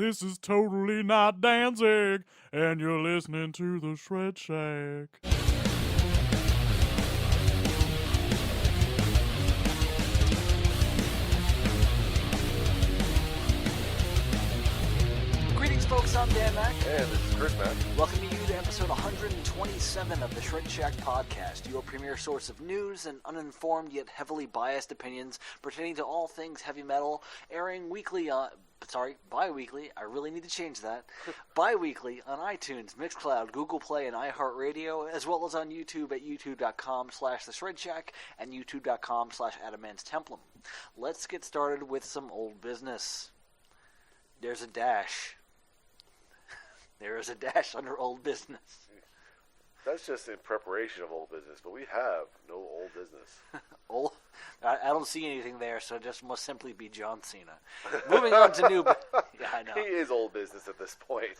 This is totally not Danzig, and you're listening to the Shred Shack. Greetings, folks. I'm Dan Mack. And this is Chris Mack. Welcoming you to episode 127 of the Shred Shack podcast, your premier source of news and uninformed yet heavily biased opinions pertaining to all things heavy metal, airing weekly on... bi-weekly. I really need to change that. Bi-weekly on iTunes, Mixcloud, Google Play, and iHeartRadio, as well as on YouTube at youtube.com/The Shred Shack and youtube.com/AdamantTemplum. Let's get started with some old business. There's a dash. There is a dash under old business. That's just in preparation of old business, but we have no old business. I don't see anything there, so it just must simply be John Cena. Moving on to new... Yeah, I know. He is old business at this point.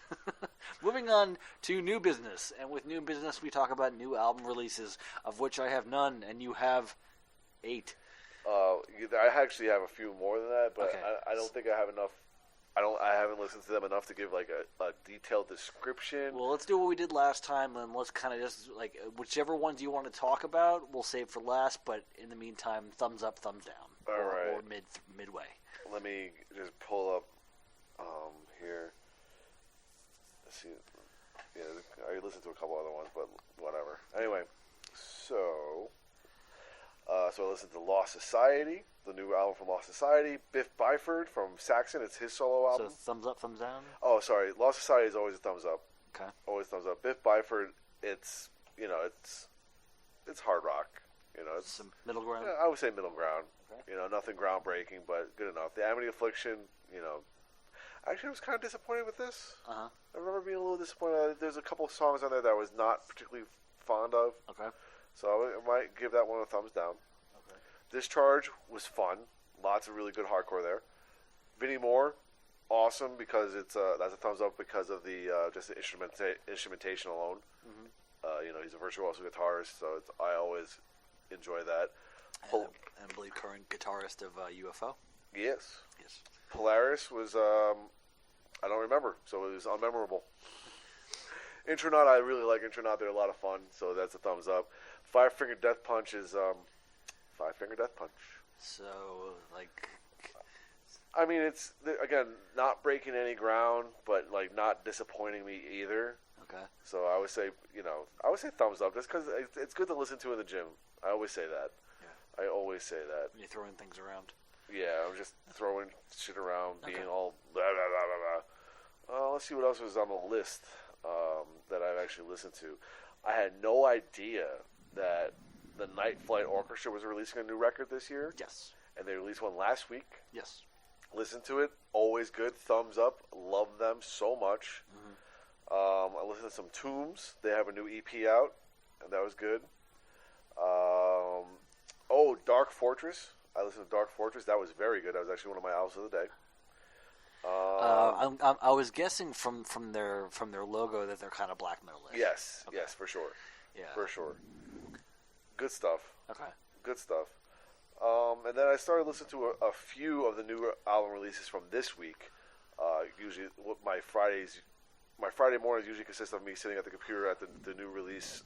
Moving on to new business. And with new business, we talk about new album releases, of which I have none, and you have 8. I actually have a few more than that, but Okay. I don't think I have enough. I haven't listened to them enough to give like a detailed description. Well, let's do what we did last time, and let's kind of just, like, whichever ones you want to talk about, we'll save for last, but in the meantime, thumbs up, thumbs down. All right. Or midway. Let me just pull up here. Let's see. Yeah, I listened to a couple other ones, but whatever. Anyway, so I listened to Lost Society, the new album from Lost Society. Biff Byford from Saxon, it's his solo album. So thumbs up, thumbs down? Oh, sorry. Lost Society is always a thumbs up. Okay. Always thumbs up. Biff Byford, it's hard rock. It's Some middle ground? I would say middle ground. Okay. Nothing groundbreaking, but good enough. The Amity Affliction, actually I was kind of disappointed with this. Uh-huh. I remember being a little disappointed. There's a couple of songs on there that I was not particularly fond of. Okay. So I might give that one a thumbs down. Okay. Discharge was fun. Lots of really good hardcore there. Vinnie Moore, awesome because that's a thumbs up because of the just the instrumentation alone. Mm-hmm. He's a virtuoso guitarist, so I always enjoy that. And I believe current guitarist of UFO. Yes. Yes. Polaris was I don't remember, so it was unmemorable. Intronaut, I really like Intronaut. They're a lot of fun, so that's a thumbs up. Five Finger Death Punch is Five Finger Death Punch. So, like... I mean, it's, again, not breaking any ground, but, like, not disappointing me either. Okay. So I would say, thumbs up, just because it's good to listen to in the gym. I always say that. Yeah. I always say that. You're throwing things around. Yeah, I'm just throwing shit around, being Okay. all blah, blah, blah, blah, blah. Let's see what else was on the list that I've actually listened to. I had no idea that the Night Flight Orchestra was releasing a new record this year. Yes. And they released one last week. Yes. Listen to it. Always good. Thumbs up. Love them so much. Mm-hmm. I listened to some Tombs. They have a new EP out, and that was good. Dark Fortress. I listened to Dark Fortress. That was very good. That was actually one of my albums of the day. I was guessing from their logo that they're kind of black metal-ish. Yes. Okay. Yes, for sure. Yeah. For sure. Good stuff. Okay. Good stuff. And then I started listening to a few of the new album releases from this week. Usually, my Friday mornings usually consist of me sitting at the computer at the new release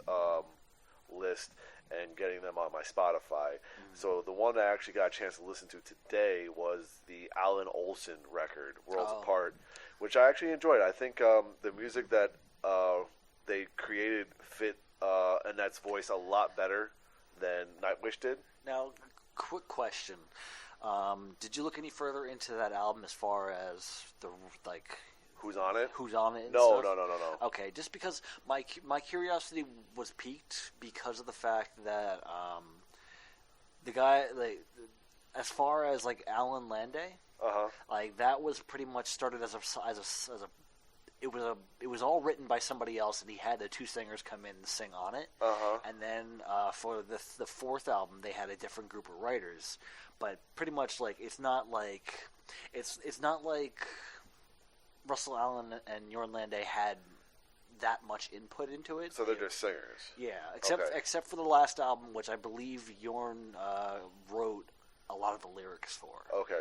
list and getting them on my Spotify. Mm-hmm. So the one I actually got a chance to listen to today was the Alan Olsen record, Worlds Apart, which I actually enjoyed. I think the music that they created fit Annette's voice a lot better than Nightwish did. Now, quick question. Did you look any further into that album as far as the, like... Who's on it? Who's on it? And No. stuff? No. Okay, just because my curiosity was piqued because of the fact that the guy, like, as far as like Alan Landay, like that was pretty much started as a it was all written by somebody else, and he had the two singers come in and sing on it. And then for the fourth album, they had a different group of writers. But pretty much, like, it's not like Russell Allen and Jorn Lande had that much input into it. So they're just singers. Yeah, except for the last album, which I believe Jorn wrote a lot of the lyrics for. Okay.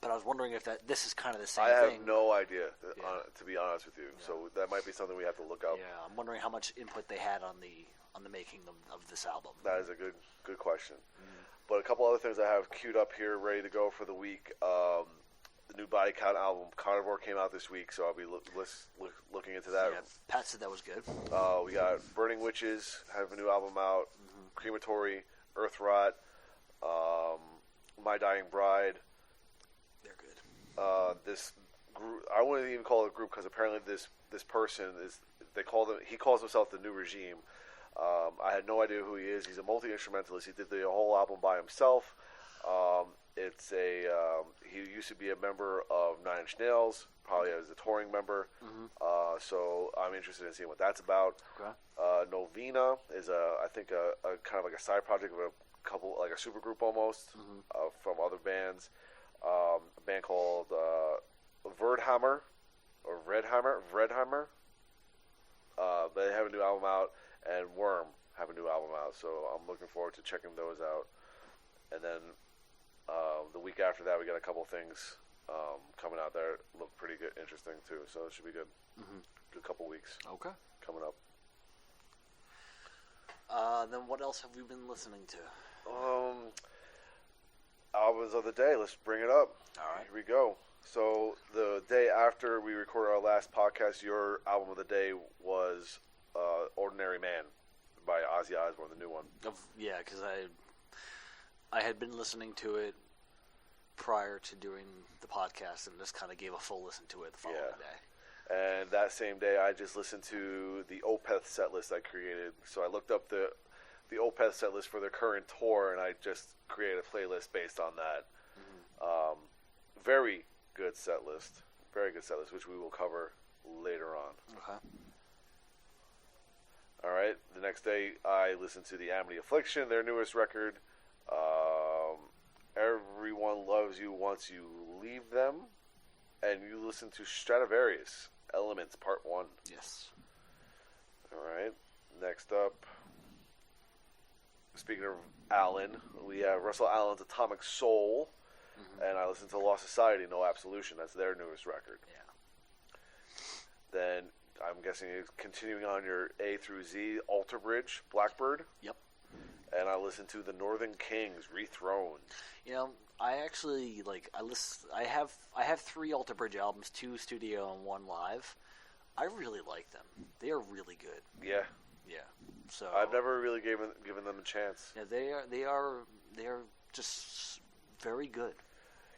But I was wondering if this is kind of the same I thing. have no idea, Yeah. to be honest with you. Yeah. So that might be something we have to look up. Yeah, I'm wondering how much input they had on the making of this album. That is a good question. Mm-hmm. But a couple other things I have queued up here, ready to go for the week. The new Body Count album, Carnivore, came out this week, so I'll be looking into that. Yeah, Pat said that was good. We got Burning Witches have a new album out. Mm-hmm. Crematory, Earth Rot, My Dying Bride. They're good. This group, I wouldn't even call it a group because apparently this person he calls himself the New Regime. I had no idea who he is. He's a multi-instrumentalist. He did the whole album by himself. He used to be a member of Nine Inch Nails, probably as a touring member. Mm-hmm. So I'm interested in seeing what that's about. Okay. Novena is I think a kind of like a side project of a couple, like a supergroup almost, from other bands. A band called Verdhammer or Vredhammer. They have a new album out, and Worm have a new album out. So I'm looking forward to checking those out. And then the week after that, we got a couple things coming out there. Look pretty good, interesting too. So it should be good. Mm-hmm. Good couple weeks Okay. coming up. Then what else have we been listening to? Albums of the day. Let's bring it up. All right. Here we go. So the day after we recorded our last podcast, your album of the day was "Ordinary Man" by Ozzy Osbourne, the new one. Yeah, because I had been listening to it prior to doing the podcast, and just kind of gave a full listen to it the following day. And that same day, I just listened to the Opeth set list I created. So I looked up the Opeth set list for their current tour, and I just created a playlist based on that. Mm-hmm. Very good set list. Very good set list, which we will cover later on. Okay. All right. The next day, I listened to the Amity Affliction, their newest record. Everyone Loves You Once You Leave Them. And you listen to Stradivarius, Elements, Part 1. Yes. All right. Next up, speaking of Allen, we have Russell Allen's Atomic Soul. Mm-hmm. And I listened to Lost Society, No Absolution. That's their newest record. Yeah. Then I'm guessing it's continuing on your A through Z, Alter Bridge, Blackbird. Yep. And I listened to The Northern Kings, Rethroned. You know, I actually I have 3 Alter Bridge albums, 2 studio and 1 live. I really like them. They are really good. Yeah. Yeah. So I've never really given them a chance. Yeah, they are just very good.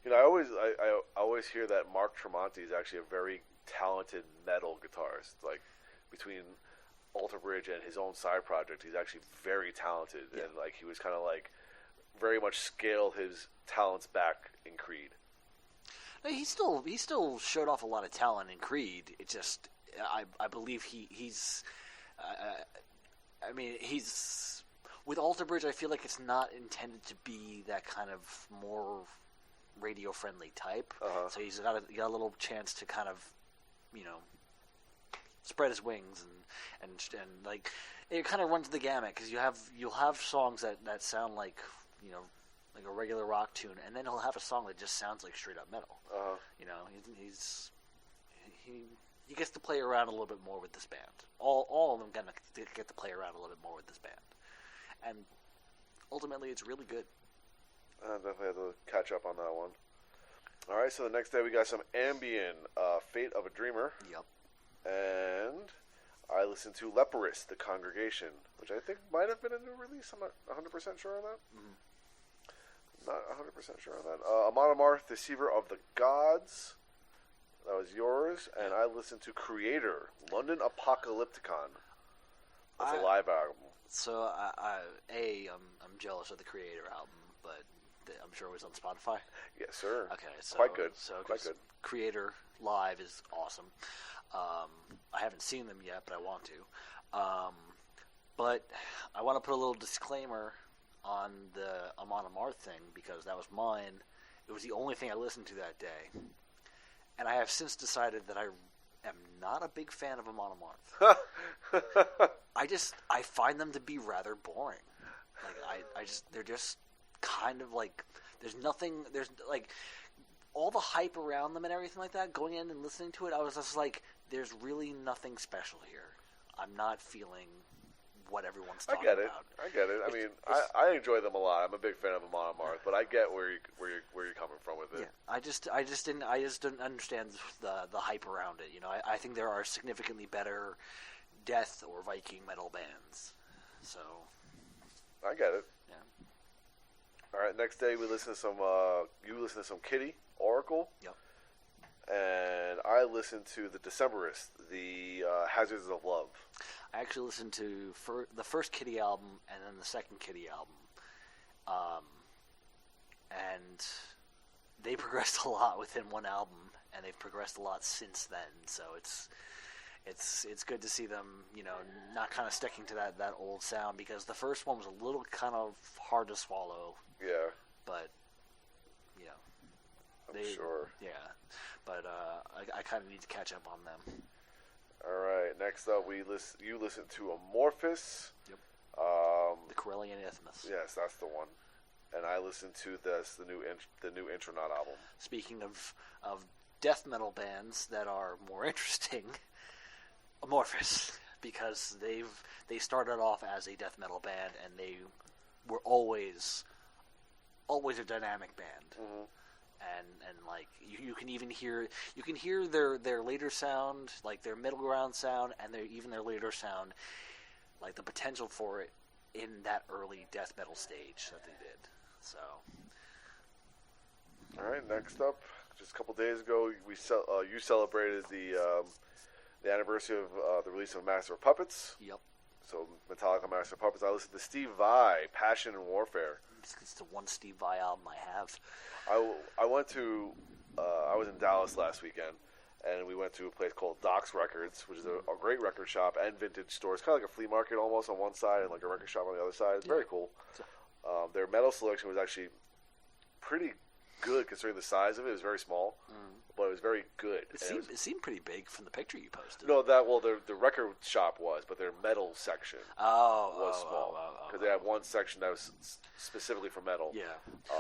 You know, I always hear that Mark Tremonti is actually a very talented metal guitarist. Like between Alter Bridge and his own side project, he's actually very talented, Yeah. and like he was kind of like very much scaled his talents back in Creed. He still showed off a lot of talent in Creed. It just I believe he's with Alter Bridge. I feel like it's not intended to be that kind of more radio friendly type. Uh-huh. So he's got a little chance to kind of, spread his wings and like it kind of runs the gamut because you'll have songs that sound like like a regular rock tune, and then he'll have a song that just sounds like straight up metal. Uh-huh. He gets to play around a little bit more with this band. All of them get to play around a little bit more with this band, and ultimately it's really good. I definitely have to catch up on that one. All right, so the next day we got some ambient, Fate of a Dreamer. Yep. And I listened to Leporous, The Congregation, which I think might have been a new release. I'm not 100% sure on that. Mm-hmm. Not 100% sure on that. Amon Amarth, Deceiver of the Gods. That was yours. And I listened to Creator, London Apocalypticon. That's a live album. So, I'm jealous of the Creator album, but I'm sure it was on Spotify. Yes, sir. Okay, so quite good. So quite good. Creator live is awesome. I haven't seen them yet, but I want to. But I want to put a little disclaimer on the Amon Amarth thing because that was mine. It was the only thing I listened to that day, and I have since decided that I am not a big fan of Amon Amarth. I find them to be rather boring. Like they're just kind of like there's all the hype around them and everything like that, going in and listening to it, I was just like, there's really nothing special here. I'm not feeling what everyone's talking about. I get it. I mean, I enjoy them a lot. I'm a big fan of Amon Amarth, but I get where you're coming from with it. Yeah, I just didn't understand the hype around it. You know, I think there are significantly better death or Viking metal bands. So I get it. yeah. All right. Next day we listen to some. You listen to some Kitty Oracle. Yep. And I listened to the Decemberists, the Hazards of Love. I actually listened to the first Kitty album and then the second Kitty album, and they progressed a lot within one album, and they've progressed a lot since then. So it's good to see them, you know, not kind of sticking to that old sound, because the first one was a little kind of hard to swallow. Yeah. But you know, I'm sure. Yeah. But I kind of need to catch up on them. All right. Next up, you listen to Amorphis. Yep. The Corellian Isthmus. Yes, that's the one. And I listened to the new Intronaut album. Speaking of death metal bands that are more interesting, Amorphis, because they started off as a death metal band, and they were always a dynamic band. Mm-hmm. And like you can even hear their later sound, like their middle ground sound, and their later sound, like the potential for it in that early death metal stage that they did. So, all right. Next up, just a couple days ago, you celebrated the anniversary of the release of Master of Puppets. Yep. So Metallica, Master of Puppets. I listened to Steve Vai, Passion and Warfare. It's the one Steve Vai album I have. I went to I was in Dallas last weekend, and we went to a place called Doc's Records, which is a great record shop and vintage store. It's kind of like a flea market almost on one side and like a record shop on the other side. It's very cool. Their metal selection was actually pretty good considering the size of it. It was very small, but it was very good. It seemed pretty big from the picture you posted. No, the record shop was, but their metal section was small because they had one section that was specifically for metal. Yeah,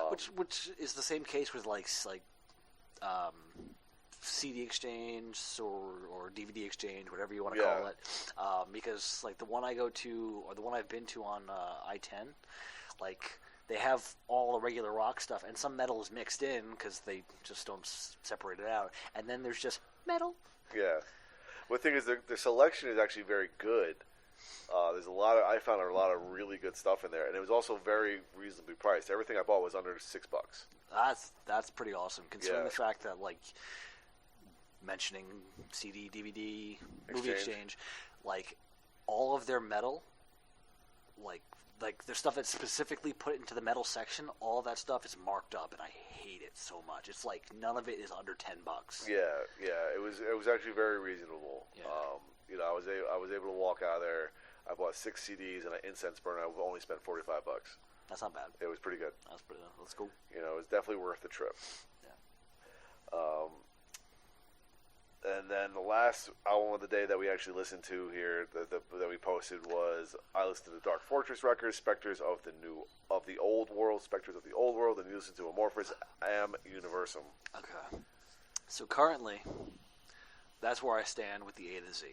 which is the same case with like CD exchange or DVD exchange, whatever you want to call it. Because like the one I go to or the one I've been to on I-10, like they have all the regular rock stuff, and some metal is mixed in because they just don't separate it out. And then there's just metal. Yeah. Well, the thing is, the selection is actually very good. There's I found a lot of really good stuff in there, and it was also very reasonably priced. Everything I bought was under $6. That's pretty awesome, considering the fact that, like, mentioning CD, DVD, movie exchange, like, all of their metal, like the stuff that's specifically put into the metal section, all that stuff is marked up, and I hate it so much. It's like none of it is under $10. Yeah, it was actually very reasonable. Yeah. You know, I was able to walk out of there. I bought 6 CDs and an incense burner. I only spent $45. That's not bad. It was pretty good. That's cool. You know, it was definitely worth the trip. Yeah. And then the last album of the day that we actually listened to here, that we posted, was I listened to the Dark Fortress records, Spectres of the Old World, and you listened to Amorphis, Am Universum. Okay. So currently, that's where I stand with the A to Z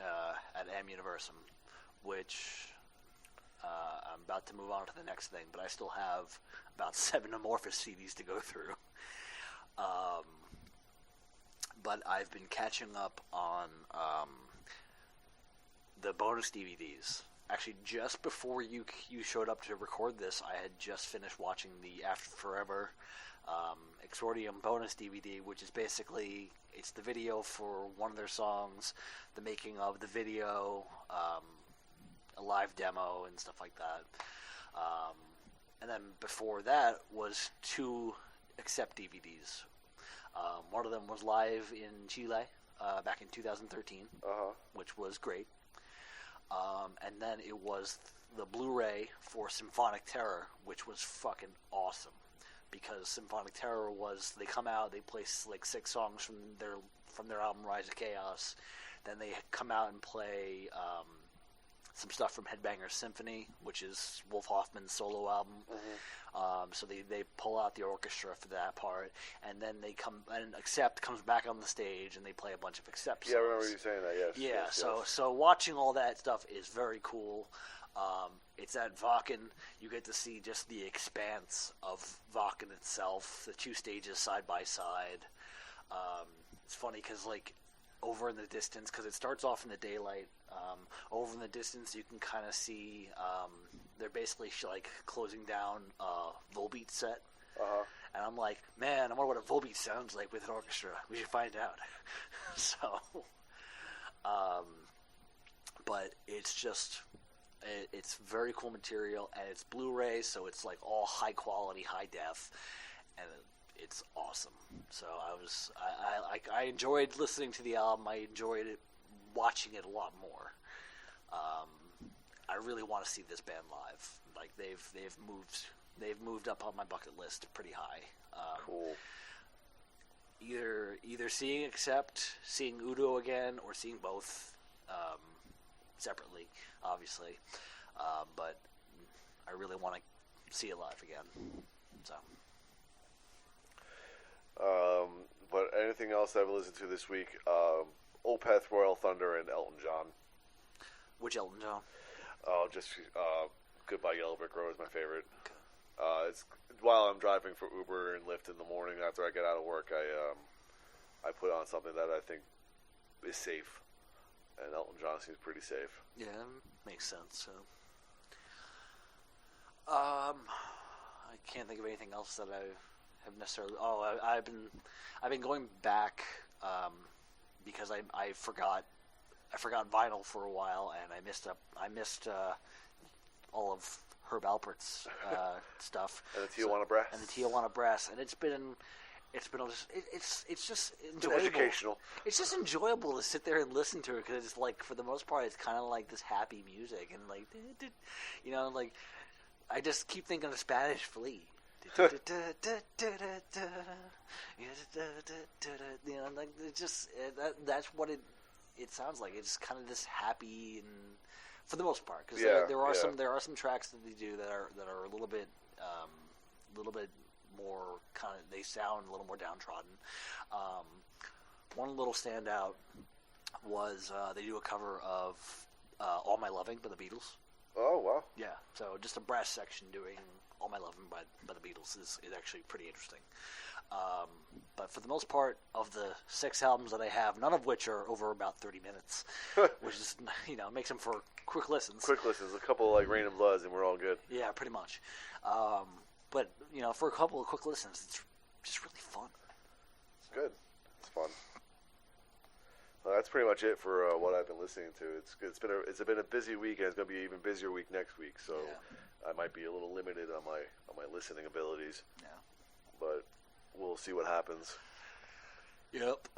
at Am Universum, which I'm about to move on to the next thing, but I still have about 7 Amorphis CDs to go through. But I've been catching up on the bonus DVDs. Actually, just before you showed up to record this, I had just finished watching the After Forever Exordium bonus DVD, which is basically, it's the video for one of their songs, the making of the video, a live demo, and stuff like that. And then before that was 2 Accept DVDs. One of them was live in Chile back in 2013, which was great. And then it was the Blu-ray for Symphonic Terror, which was fucking awesome. Because Symphonic Terror they come out, they play like 6 songs from their album Rise of Chaos. Then they come out and play some stuff from Headbangers Symphony, which is Wolf Hoffman's solo album. So they pull out the orchestra for that part, and then they come and Accept comes back on the stage and they play a bunch of Accept songs. Yeah, I remember you saying that. Yes. Yeah. Yes. So watching all that stuff is very cool. It's at Wacken. You get to see just the expanse of Wacken itself, the two stages side by side. It's funny because, like, over in the distance, because it starts off in the daylight, over in the distance you can kind of see they're basically like closing down Volbeat set. And I'm like, man, I wonder what a Volbeat sounds like with an orchestra. We should find out. So, but it's just... It's very cool material, and it's Blu-ray, so it's like all high quality, high def, and it's awesome. So I enjoyed listening to the album. I enjoyed it, watching it a lot more. I really want to see this band live. Like they've moved up on my bucket list pretty high. Cool. Either seeing Accept, seeing Udo again, or seeing both. Separately, obviously, but I really want to see it live again. So, but anything else I've listened to this week? Opeth, Royal Thunder, and Elton John. Which Elton John? Oh, just Goodbye Yellow Brick Road is my favorite. It's while I'm driving for Uber and Lyft in the morning after I get out of work, I put on something that I think is safe. And Elton John seems pretty safe. Yeah, makes sense. So, I can't think of anything else that I have necessarily. Oh, I've been going back because I forgot vinyl for a while, and I missed all of Herb Alpert's stuff. And the Tijuana Brass. And the Tijuana Brass, and it's just enjoyable. Educational. It's just enjoyable to sit there and listen to it because it's like, for the most part, it's kind of like this happy music, and like, you know, like I just keep thinking of Spanish Flea. You know, like it just that's what it sounds like. It's kind of this happy, and for the most part, because there are some tracks that they do that are a little bit more kind of, they sound a little more downtrodden. One little standout was they do a cover of All My Loving by the Beatles. Oh, wow. Yeah, so just a brass section doing All My Loving by the Beatles is actually pretty interesting. But for the most part, of the 6 albums that I have, none of which are over about 30 minutes, which is, you know, makes them for quick listens. Quick listens, a couple like Rain and Bloods, and we're all good. Yeah, pretty much. But, you know, for a couple of quick listens, it's just really fun. Good. It's fun. Well, that's pretty much it for what I've been listening to. It's been a busy week, and it's going to be an even busier week next week. So I might be a little limited on my listening abilities. Yeah. But we'll see what happens. Yep.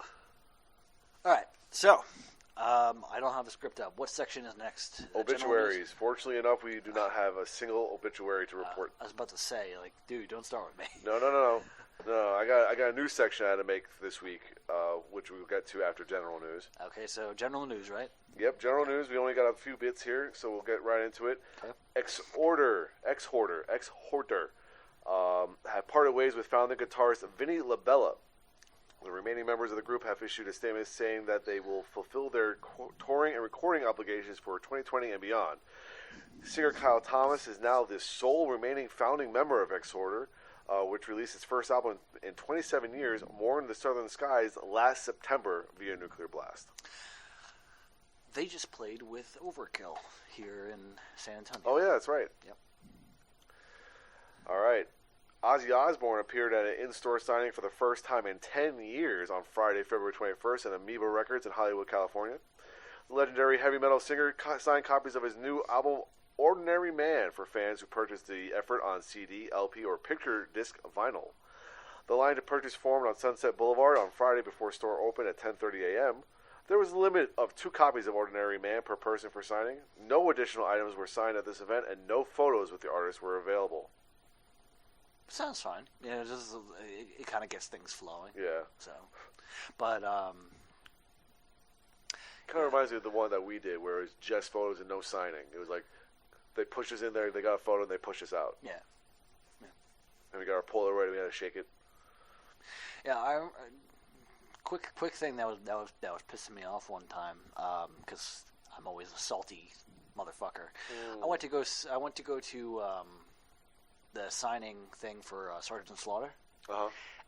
All right. So I don't have a script up. What section is next? Obituaries. Fortunately enough, we do not have a single obituary to report. I was about to say, like, dude, don't start with me. No. I got a news section I had to make this week, which we'll get to after general news. Okay, so general news, right? Yep, general news. We only got a few bits here, so we'll get right into it. Okay. Ex-Hoarder, have parted ways with founding guitarist Vinny LaBella. The remaining members of the group have issued a statement saying that they will fulfill their touring and recording obligations for 2020 and beyond. Singer Kyle Thomas is now the sole remaining founding member of Ex-Hoarder, which released its first album in 27 years, Mourn the Southern Skies, last September via Nuclear Blast. They just played with Overkill here in San Antonio. Oh, yeah, that's right. Yep. All right. Ozzy Osbourne appeared at an in-store signing for the first time in 10 years on Friday, February 21st at Amoeba Records in Hollywood, California. The legendary heavy metal singer signed copies of his new album, Ordinary Man, for fans who purchased the effort on CD, LP, or picture disc vinyl. The line to purchase formed on Sunset Boulevard on Friday before store opened at 10:30 a.m. There was a limit of 2 copies of Ordinary Man per person for signing. No additional items were signed at this event, and no photos with the artist were available. Sounds fine. Yeah, it kind of gets things flowing. Yeah. So, but Kind of reminds me of the one that we did, where it was just photos and no signing. It was like they pushed us in there, they got a photo, and they pushed us out. Yeah. And we got our Polaroid, and we had to shake it. Yeah, quick thing that was pissing me off one time because I'm always a salty motherfucker. I went to go to the signing thing for Sergeant Slaughter.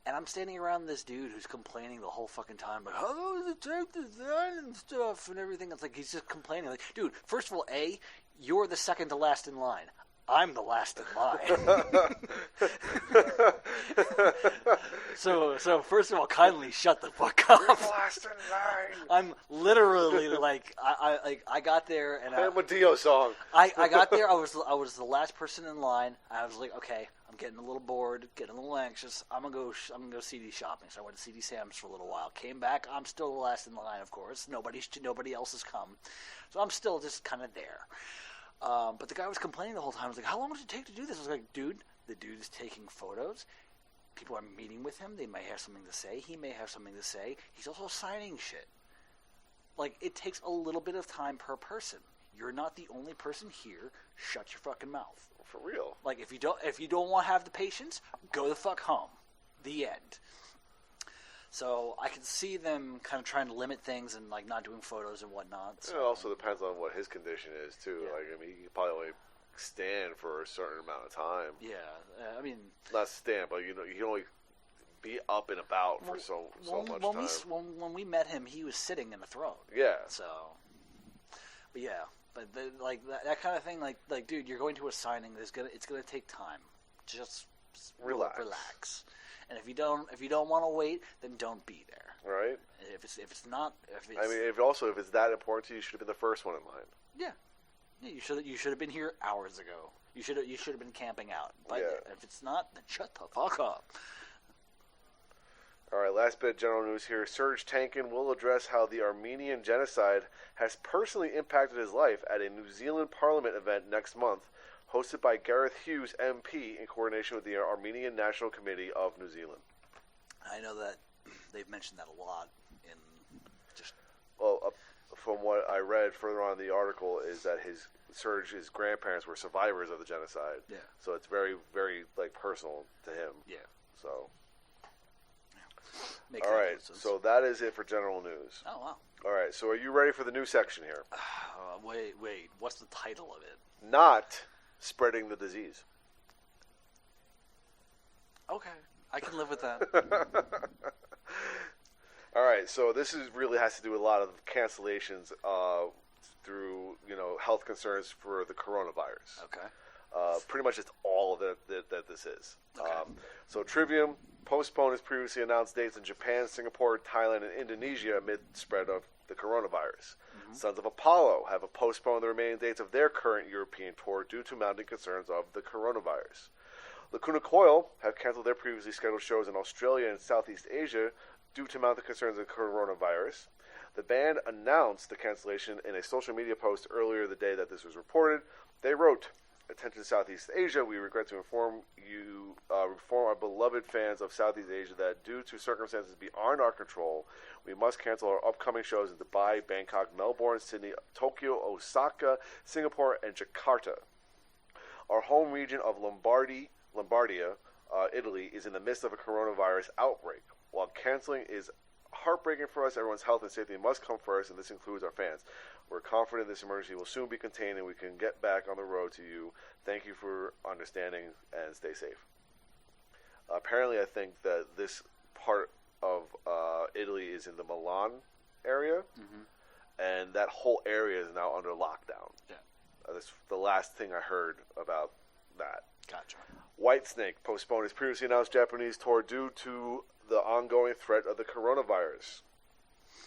And I'm standing around this dude who's complaining the whole fucking time, like, how long does it take to sign and stuff and everything? It's like he's just complaining. Like, dude, first of all, you're the second to last in line. I'm the last in line. so first of all, kindly shut the fuck up. You're the last in line. I'm literally like, I got there and a Dio song. I got there. I was the last person in line. I was like, okay, I'm getting a little bored, getting a little anxious. I'm gonna go CD shopping. So I went to CD Sam's for a little while. Came back. I'm still the last in line, of course. Nobody else has come, so I'm still just kind of there. But the guy was complaining the whole time. I was like, how long does it take to do this? I was like, dude, the dude is taking photos. People are meeting with him. They may have something to say. He may have something to say. He's also signing shit. Like, it takes a little bit of time per person. You're not the only person here. Shut your fucking mouth. For real. Like, if you don't want to have the patience, go the fuck home. The end. So I can see them kind of trying to limit things and like not doing photos and whatnot. So. It also depends on what his condition is too. Yeah. Like, I mean, he can probably only stand for a certain amount of time. Yeah, I mean, not stand, but you can only be up and about for so much time. When we met him, he was sitting in a throne. Yeah. So, but yeah, like that kind of thing. Like, dude, you're going to a signing. It's gonna take time. Just relax. And if you don't want to wait, then don't be there. Right. If it's not. I mean, if it's that important to you, you should have been the first one in line. Yeah. You should have been here hours ago. You should have been camping out. But if it's not, then shut the fuck up. All right, last bit of general news here. Serge Tankin will address how the Armenian genocide has personally impacted his life at a New Zealand Parliament event next month, hosted by Gareth Hughes, MP, in coordination with the Armenian National Committee of New Zealand. I know that they've mentioned that a lot in just... Well, from what I read further on in the article is that Serge's grandparents were survivors of the genocide. Yeah. So it's very, very personal to him. Yeah. So... Makes all right, so that is it for general news. Oh, wow. All right, so are you ready for the new section here? Wait, what's the title of it? Not spreading the disease. Okay, I can live with that. All right, so this really has to do with a lot of cancellations through health concerns for the coronavirus. Okay. Pretty much it's all of it that this is. Okay. So Trivium postponed its previously announced dates in Japan, Singapore, Thailand, and Indonesia amid spread of the coronavirus. Mm-hmm. Sons of Apollo have postponed the remaining dates of their current European tour due to mounting concerns of the coronavirus. Lacuna Coil have canceled their previously scheduled shows in Australia and Southeast Asia due to mounting concerns of the coronavirus. The band announced the cancellation in a social media post earlier the day that this was reported. They wrote, "Attention Southeast Asia, we regret to inform our beloved fans of Southeast Asia that due to circumstances beyond our control, we must cancel our upcoming shows in Dubai, Bangkok, Melbourne, Sydney, Tokyo, Osaka, Singapore, and Jakarta. Our home region of Lombardia, Italy, is in the midst of a coronavirus outbreak. While canceling is heartbreaking for us, everyone's health and safety must come first, and this includes our fans. We're confident this emergency will soon be contained and we can get back on the road to you. Thank you for understanding and stay safe." Apparently, I think that this part of Italy is in the Milan area, and that whole area is now under lockdown. Yeah. That's the last thing I heard about that. Gotcha. Whitesnake postponed his previously announced Japanese tour due to the ongoing threat of the coronavirus.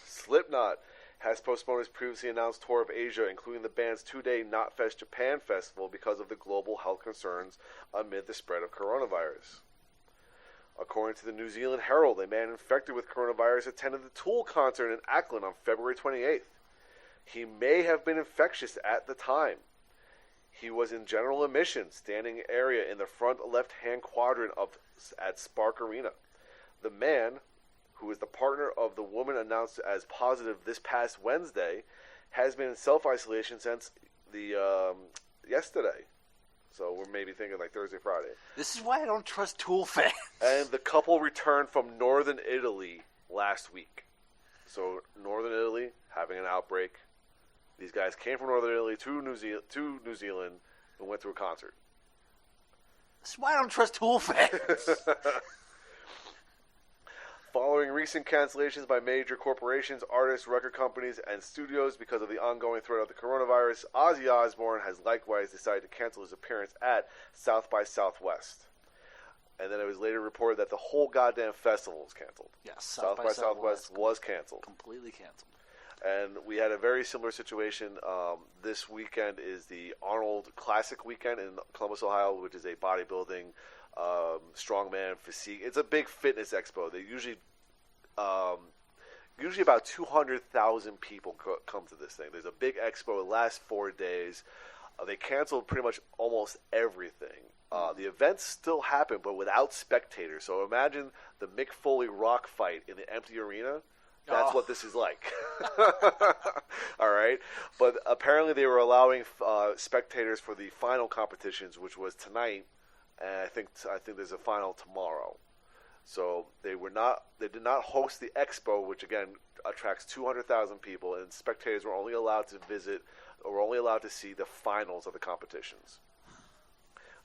Slipknot has postponed his previously announced tour of Asia, including the band's 2-day Knotfest Japan Festival, because of the global health concerns amid the spread of coronavirus. According to the New Zealand Herald, a man infected with coronavirus attended the Tool concert in Auckland on February 28th. He may have been infectious at the time. He was in general admission, standing area in the front left-hand quadrant at Spark Arena. The man, who is the partner of the woman announced as positive this past Wednesday, has been in self-isolation since the yesterday. So we're maybe thinking like Thursday, Friday. This is why I don't trust Tool fans. And the couple returned from northern Italy last week. So northern Italy having an outbreak. These guys came from northern Italy to New Zealand and went to a concert. This is why I don't trust Tool fans. Following recent cancellations by major corporations, artists, record companies, and studios because of the ongoing threat of the coronavirus, Ozzy Osbourne has likewise decided to cancel his appearance at South by Southwest. And then it was later reported that the whole goddamn festival was canceled. Yes, South by Southwest was canceled. Completely canceled. And we had a very similar situation. This weekend is the Arnold Classic weekend in Columbus, Ohio, which is a bodybuilding, strongman, physique. It's a big fitness expo. They usually about 200,000 people come to this thing. There's a big expo. It lasts 4 days. They canceled pretty much almost everything. The events still happen, but without spectators. So imagine the Mick Foley rock fight in the empty arena. That's what this is like. All right. But apparently they were allowing spectators for the final competitions, which was tonight. And I think there's a final tomorrow. So they did not host the expo, which again attracts 200,000 people, and spectators were only allowed to visit or were only allowed to see the finals of the competitions.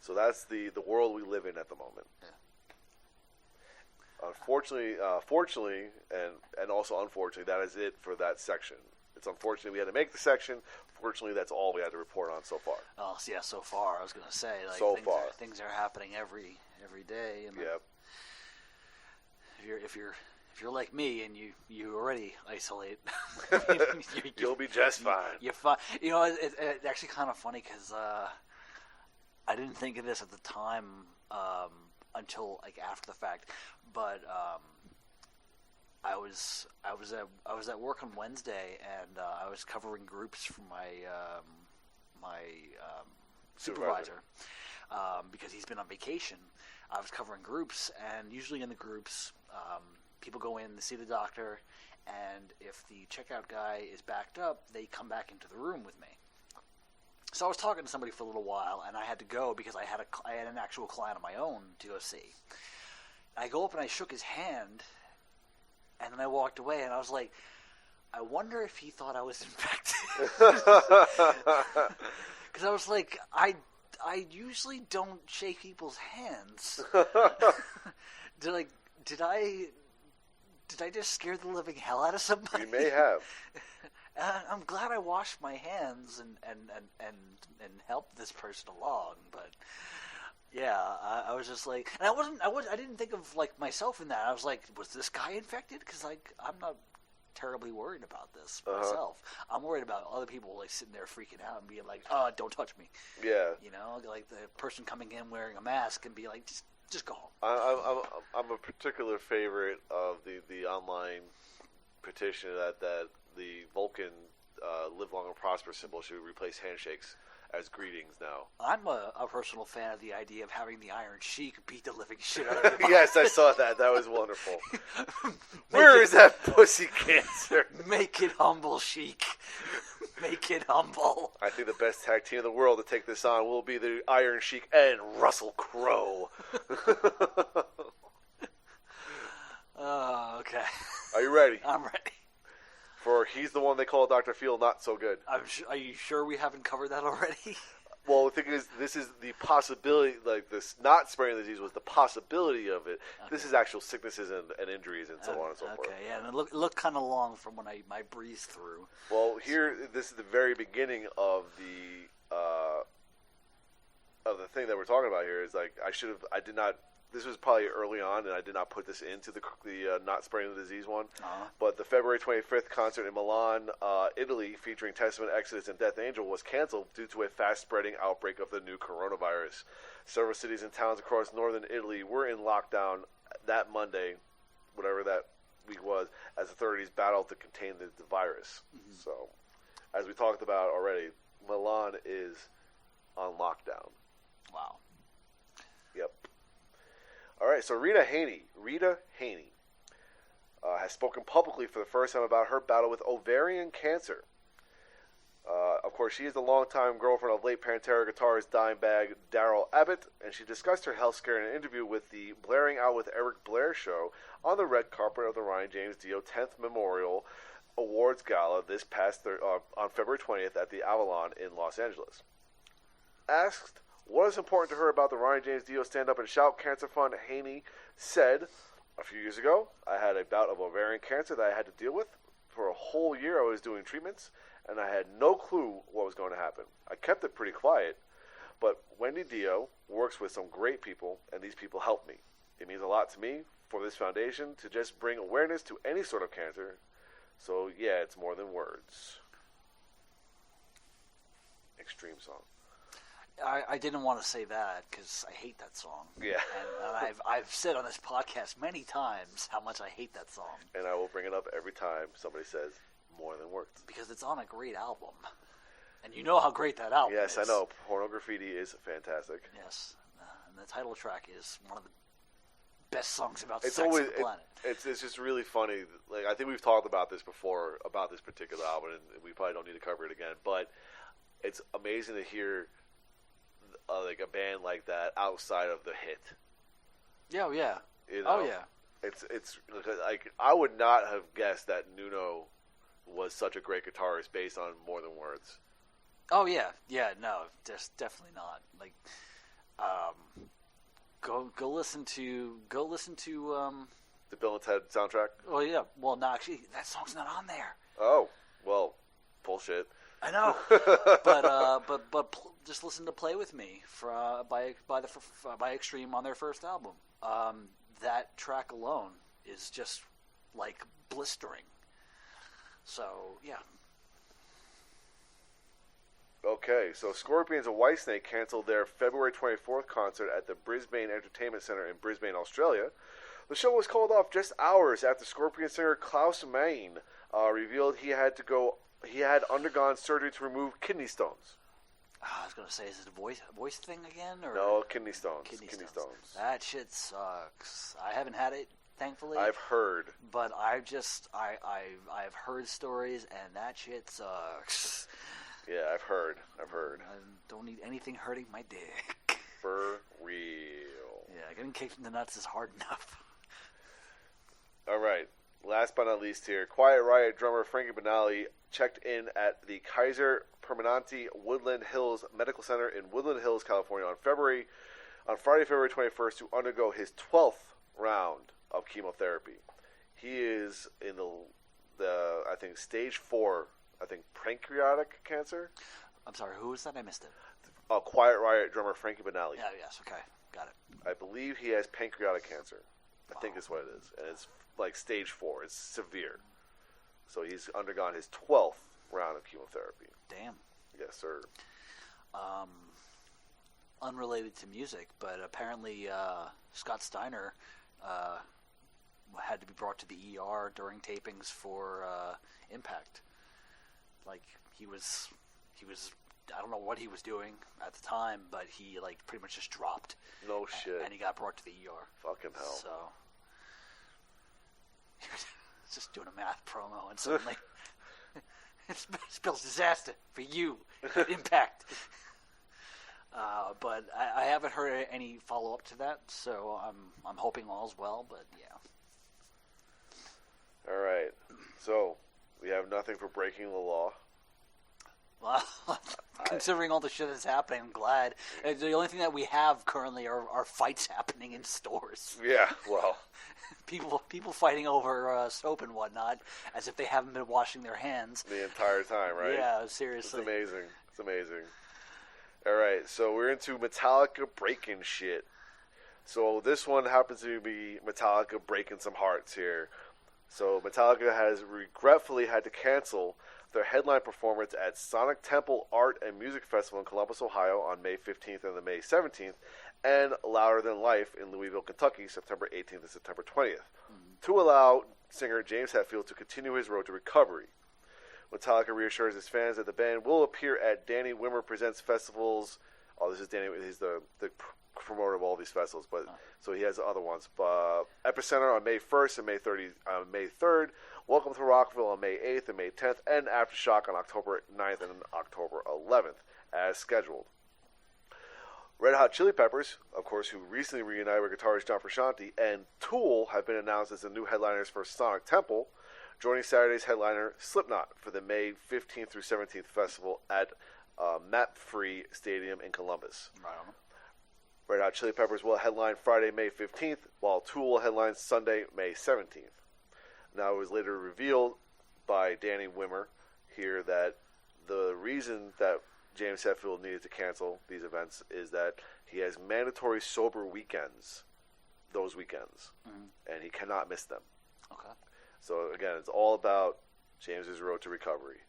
So that's the world we live in at the moment. Yeah. Fortunately, and also unfortunately, that is it for that section. It's unfortunate we had to make the section. Fortunately, that's all we had to report on so far. Oh, yeah, so far. I was going to say, like, things are happening every day. And yep. If you're like me and you already isolate, you'll be just fine. You're fine. You know, it's actually kind of funny because I didn't think of this at the time until like after the fact, but I was at work on Wednesday and I was covering groups for my supervisor because he's been on vacation. I was covering groups, and usually in the groups, people go in to see the doctor, and if the checkout guy is backed up, they come back into the room with me. So I was talking to somebody for a little while, and I had to go because I had an actual client of my own to go see. I go up and I shook his hand, and then I walked away, and I was like, I wonder if he thought I was infected. Because I was like, I usually don't shake people's hands. Did I just scare the living hell out of somebody? You may have. I'm glad I washed my hands and helped this person along, but yeah, I was just like, and I didn't think of like myself in that. I was like, was this guy infected? Because like I'm not terribly worried about this myself. I'm worried about other people like sitting there freaking out and being like, "Oh, don't touch me." Yeah. You know, like the person coming in wearing a mask and be like, just go home. I'm a particular favorite of the online petition that the Vulcan live long and prosper symbol should replace handshakes as greetings now. I'm a personal fan of the idea of having the Iron Sheik beat the living shit out of you. Yes, I saw that. That was wonderful. Where is that pussy cancer? Make it humble, Sheik. Make it humble. I think the best tag team in the world to take this on will be the Iron Sheik and Russell Crowe. Okay. Are you ready? I'm ready. For he's the one they call Dr. Phil, not so good. Are you sure we haven't covered that already? Well, the thing is, this is the possibility, like this not spreading the disease was the possibility of it. Okay. This is actual sicknesses and injuries and so on and so forth. Okay, yeah, and it looked kind of long from when I breezed through. Well, this is the very beginning of the thing that we're talking about here. Is like I did not. This was probably early on, and I did not put this into the not spreading the disease one. But the February 25th concert in Milan, Italy, featuring Testament, Exodus, and Death Angel was canceled due to a fast-spreading outbreak of the new coronavirus. Several cities and towns across northern Italy were in lockdown that Monday, whatever that week was, as authorities battled to contain the virus. Mm-hmm. So, as we talked about already, Milan is on lockdown. Wow. Yep. All right, so Rita Haney, has spoken publicly for the first time about her battle with ovarian cancer. Of course, she is the longtime girlfriend of late Pantera guitarist Dimebag Darrell Abbott, and she discussed her health scare in an interview with the Blaring Out with Eric Blair show on the red carpet of the Ryan James Dio 10th Memorial Awards Gala this past on February 20th at the Avalon in Los Angeles. Asked what is important to her about the Ryan James Dio Stand Up and Shout Cancer Fund, Haney said, "A few years ago, I had a bout of ovarian cancer that I had to deal with. For a whole year I was doing treatments, and I had no clue what was going to happen. I kept it pretty quiet, but Wendy Dio works with some great people, and these people helped me. It means a lot to me for this foundation to just bring awareness to any sort of cancer. So, yeah, it's more than words." Extreme song. I didn't want to say that because I hate that song. Yeah. And I've said on this podcast many times how much I hate that song. And I will bring it up every time somebody says more than words. Because it's on a great album. And you know how great that album is. Yes, I know. Porno Graffiti is fantastic. Yes. And the title track is one of the best songs about It's sex always, on the planet. It's just really funny. Like, I think we've talked about this before, about this particular album, and we probably don't need to cover it again. But it's amazing to hear like a band like that outside of the hit. Yeah, yeah. You know? Oh, yeah. It's like I would not have guessed that Nuno was such a great guitarist based on More Than Words. Oh, yeah. Yeah, no, just definitely not. Like, go listen to The Bill and Ted soundtrack. well, yeah. Well, no, actually, that song's not on there. Oh, well, bullshit. I know, but just listen to "Play with Me" by Extreme on their first album. That track alone is just like blistering. So yeah. Okay, so Scorpions and Whitesnake canceled their February 24th concert at the Brisbane Entertainment Centre in Brisbane, Australia. The show was called off just hours after Scorpion singer Klaus Meine revealed he had undergone surgery to remove kidney stones. I was gonna say, is it a voice thing again, or No, kidney stones. Kidney stones. That shit sucks. I haven't had it, thankfully. I've heard, but I've heard stories, and that shit sucks. Yeah, I've heard. I don't need anything hurting my dick. For real. Yeah, getting kicked in the nuts is hard enough. All right. Last but not least here, Quiet Riot drummer Frankie Banali checked in at the Kaiser Permanente Woodland Hills Medical Center in Woodland Hills, California on Friday, February 21st to undergo his 12th round of chemotherapy. He is in the I think stage 4, pancreatic cancer. I'm sorry, who was that? I missed it. Quiet Riot drummer Frankie Banali. Yeah, yes, okay, got it. I believe he has pancreatic cancer. I think is what it is. And it's like stage 4. It's severe. So he's undergone his 12th round of chemotherapy. Damn. Yes, sir. Unrelated to music, but apparently Scott Steiner had to be brought to the ER during tapings for Impact. Like, he was I don't know what he was doing at the time, but he like pretty much just dropped. No shit. And he got brought to the ER. Fucking hell. So he was just doing a math promo, and suddenly it spells disaster for you at Impact. But I haven't heard any follow up to that, so I'm hoping all's well. But yeah. All right. So we have nothing for breaking the law. Well, considering all the shit that's happening, I'm glad. The only thing that we have currently are fights happening in stores. Yeah, well. People fighting over soap and whatnot, as if they haven't been washing their hands. The entire time, right? Yeah, seriously. It's amazing. It's amazing. All right, so we're into Metallica breaking shit. So this one happens to be Metallica breaking some hearts here. So Metallica has regretfully had to cancel their headline performance at Sonic Temple Art and Music Festival in Columbus, Ohio on May 15th and May 17th, and Louder Than Life in Louisville, Kentucky, September 18th and September 20th, to allow singer James Hetfield to continue his road to recovery. Metallica reassures its fans that the band will appear at Danny Wimmer Presents Festivals. Oh, this is Danny. He's the promoter of all these festivals, but so he has other ones. But Epicenter on May 1st and May 3rd. Welcome to Rockville on May 8th and May 10th, and Aftershock on October 9th and October 11th, as scheduled. Red Hot Chili Peppers, of course, who recently reunited with guitarist John Frusciante, and Tool have been announced as the new headliners for Sonic Temple, joining Saturday's headliner Slipknot for the May 15th through 17th festival at Map-Free Stadium in Columbus. Right on. Red Hot Chili Peppers will headline Friday, May 15th, while Tool will headline Sunday, May 17th. Now, it was later revealed by Danny Wimmer here that the reason that James Hetfield needed to cancel these events is that he has mandatory sober weekends, those weekends, and he cannot miss them. Okay. So, again, it's all about James's road to recovery.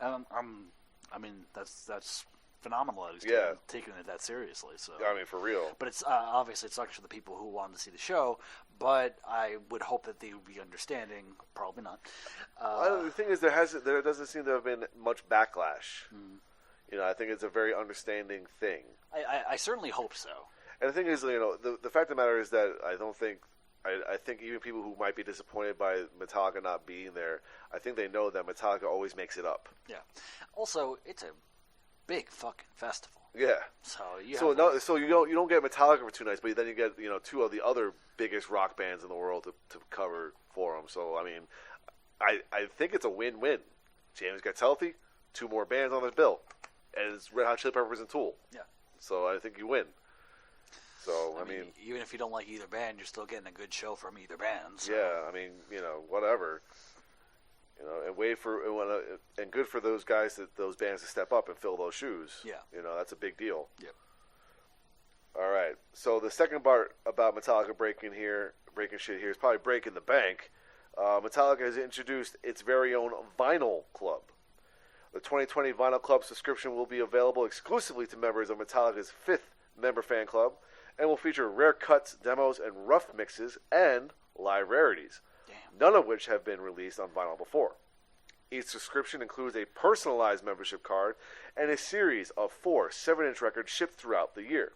I mean, that's phenomenal that he's taking it that seriously. So I mean, for real. But it's obviously it sucks for the people who wanted to see the show. But I would hope that they would be understanding. Probably not. The thing is, there doesn't seem to have been much backlash. You know, I think it's a very understanding thing. I certainly hope so. And the thing is, you know, the fact of the matter is that I think even people who might be disappointed by Metallica not being there, I think they know that Metallica always makes it up. Yeah. Also, it's a big fucking festival. Yeah. So you don't get Metallica for 2 nights, but then you get 2 of the other biggest rock bands in the world to cover for them. So I mean, I think it's a win-win. James gets healthy, 2 more bands on the bill, and it's Red Hot Chili Peppers and Tool. Yeah. So I think you win. So, I mean, even if you don't like either band, you're still getting a good show from either band. So. Yeah, I mean, whatever. And good for those guys, those bands to step up and fill those shoes. Yeah. That's a big deal. Yep. All right. So the second part about Metallica breaking shit here is probably breaking the bank. Metallica has introduced its very own Vinyl Club. The 2020 Vinyl Club subscription will be available exclusively to members of Metallica's 5th member fan club, and will feature rare cuts, demos, and rough mixes, and live rarities, none of which have been released on vinyl before. Each subscription includes a personalized membership card and a series of 4 7-inch records shipped throughout the year,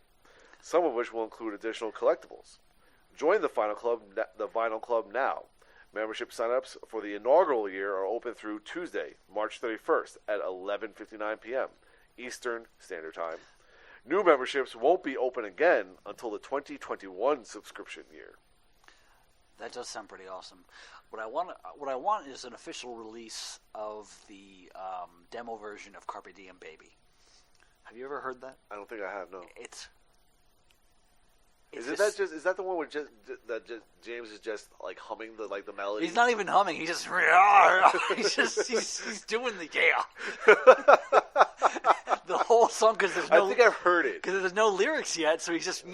some of which will include additional collectibles. Join the Vinyl Club now. Membership signups for the inaugural year are open through Tuesday, March 31st at 11:59 p.m. Eastern Standard Time. New memberships won't be open again until the 2021 subscription year. That does sound pretty awesome. What I want is an official release of the demo version of Carpe Diem Baby. Have you ever heard that? I don't think I have. No. Is that the one where James is just like humming the melody? He's not even humming. He's just he's doing the the whole song because there's no. I think I've heard it because there's no lyrics yet, so he's just.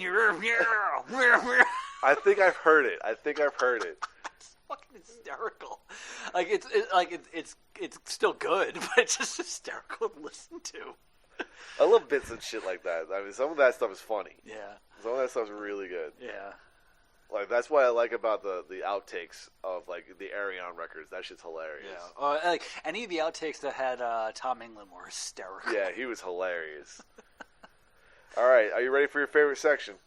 I think I've heard it. It's fucking hysterical. It's still good, but it's just hysterical to listen to. I love bits and shit like that. I mean, some of that stuff is funny. Yeah. Some of that stuff is really good. Yeah. Like, that's what I like about the outtakes of, like, the Arion records. That shit's hilarious. Yeah. Like, any of the outtakes that had Tom England were hysterical. Yeah, he was hilarious. All right, are you ready for your favorite section?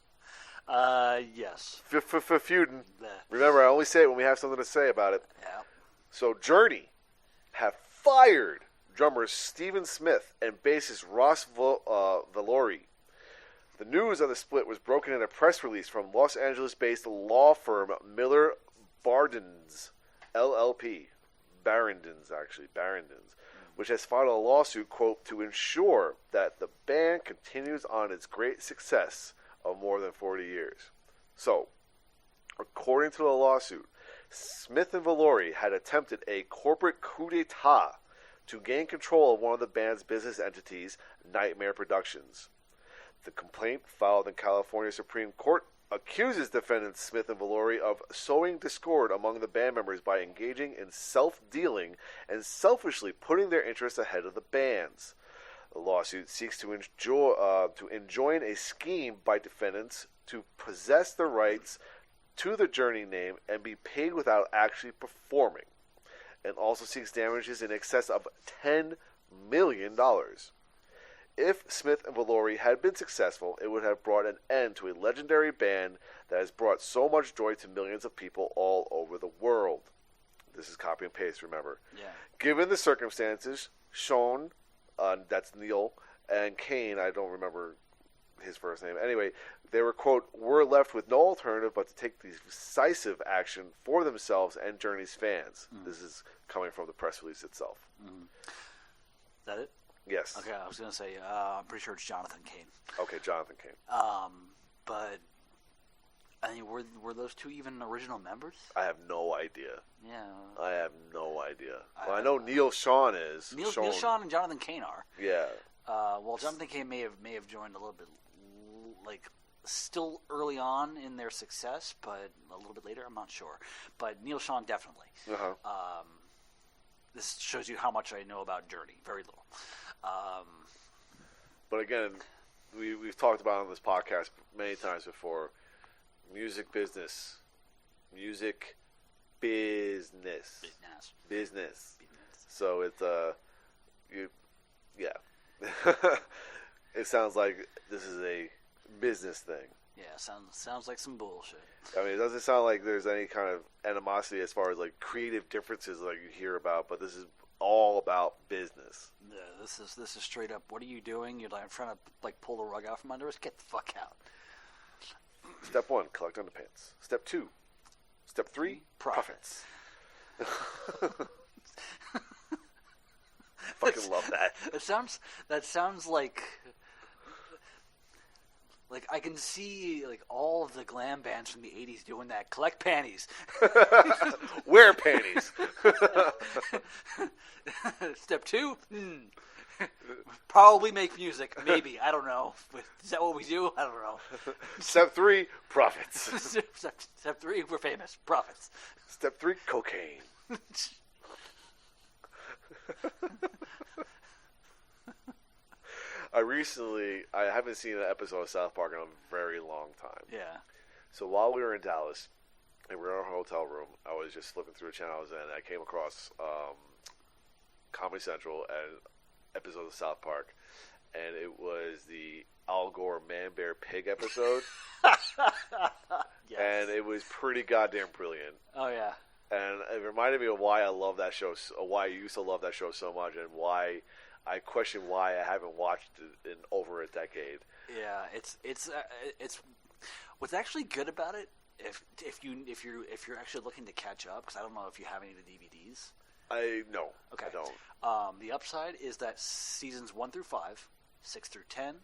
Yes. Feuding. Remember, I only say it when we have something to say about it. Yeah. So, Journey have fired drummers Steven Smith and bassist Ross Valori. The news of the split was broken in a press release from Los Angeles-based law firm Miller Barrendins, LLP. Barrendins, which has filed a lawsuit, quote, to ensure that the band continues on its great success of more than 40 years. So, according to the lawsuit, Smith and Valori had attempted a corporate coup d'etat to gain control of one of the band's business entities, Nightmare Productions. The complaint, filed in California Supreme Court, accuses defendants Smith and Valori of sowing discord among the band members by engaging in self-dealing and selfishly putting their interests ahead of the band's. The lawsuit seeks to enjoin a scheme by defendants to possess the rights to the Journey name and be paid without actually performing, and also seeks damages in excess of $10 million. If Smith and Valori had been successful, it would have brought an end to a legendary band that has brought so much joy to millions of people all over the world. This is copy and paste, remember. Yeah. Given the circumstances, Sean, that's Neil, and Kane, I don't remember his first name. Anyway, they were, quote, were left with no alternative but to take decisive action for themselves and Journey's fans. This is coming from the press release itself. Is that it? Yes. Okay, I was going to say, I'm pretty sure it's Jonathan Kane. Okay, Jonathan Kane. But, I mean, were those two even original members? I have no idea. Yeah. I have no idea. Well, I know Neil Sean is. Neil Sean and Jonathan Kane are. Yeah. Well, Jonathan Kane may have joined a little bit, like, still early on in their success, but a little bit later, I'm not sure. But Neil Sean, definitely. Uh-huh. This shows you how much I know about Journey. Very little. But again, we've talked about it on this podcast many times before. Music business. Music business. Business. So it's it sounds like this is a business thing. Yeah, sounds like some bullshit. I mean, it doesn't sound like there's any kind of animosity as far as like creative differences like you hear about, but this is all about business. Yeah, this is straight up. What are you doing? You're like trying to like pull the rug out from under us. Get the fuck out. Step 1, collect underpants. Step 2. Step 3, profits. Fucking love that. That sounds like I can see like all of the glam bands from the 80s doing that. Collect panties. Wear panties. Step 2, probably make music. Maybe, I don't know. Is that what we do? I don't know. Step 3, profits. Step 3, we're famous. Profits. Step 3, cocaine. I haven't seen an episode of South Park in a very long time. Yeah. So while we were in Dallas, and we were in our hotel room, I was just flipping through the channels, and I came across Comedy Central and episode of South Park, and it was the Al Gore Man Bear Pig episode. Yes. And it was pretty goddamn brilliant. Oh yeah. And it reminded me of why I love that show, why I used to love that show so much, and why I question why I haven't watched it in over a decade. Yeah, it's what's actually good about it. If you're actually looking to catch up, because I don't know if you have any of the DVDs. No, okay. I don't. The upside is that seasons 1 through 5, 6 through 10,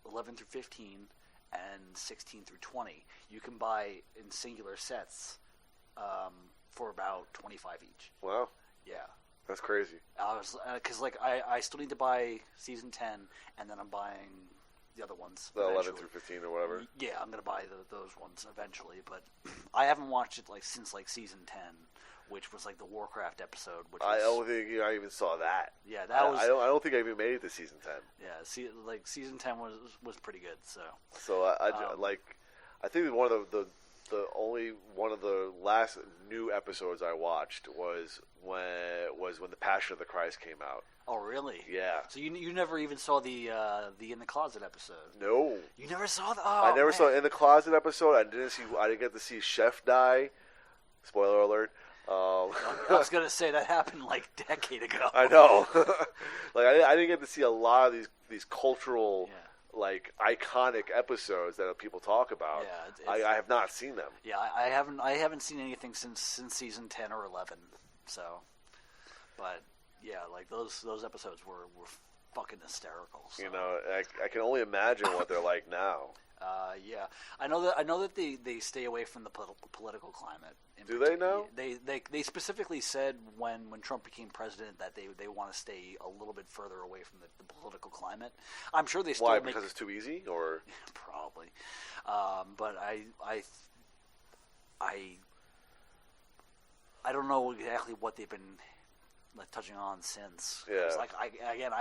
11 through 15, and 16 through 20, you can buy in singular sets for about $25 each. Wow. Yeah. That's crazy. I was because I still need to buy season 10, and then I'm buying the other ones. The 11 through 15 or whatever. Yeah, I'm gonna buy those ones eventually, but I haven't watched it since season 10, which was like the Warcraft episode. Which I don't think I even saw that. Yeah, that was. I don't think I even made it to season 10. Yeah, season 10 was pretty good. So I think one of the only one of the last new episodes I watched was when the Passion of the Christ came out. Oh, really? Yeah. So you never even saw the In the Closet episode? No. You never saw that? Oh, I never saw In the Closet episode. I didn't get to see Chef die. Spoiler alert. I was gonna say that happened like a decade ago. I know. I didn't get to see a lot of these cultural. Yeah. Like iconic episodes that people talk about. Yeah, I have not seen them. Yeah, I haven't seen anything since season 10 or 11. So, but yeah, like those episodes were fucking hysterical. So. You know, I can only imagine what they're like now. Yeah, I know that they stay away from the political climate. Do they now? They specifically said when Trump became president that they want to stay a little bit further away from the political climate. I'm sure they still Why? Because it's too easy, or probably. But I don't know exactly what they've been touching on since. Yeah. It's like I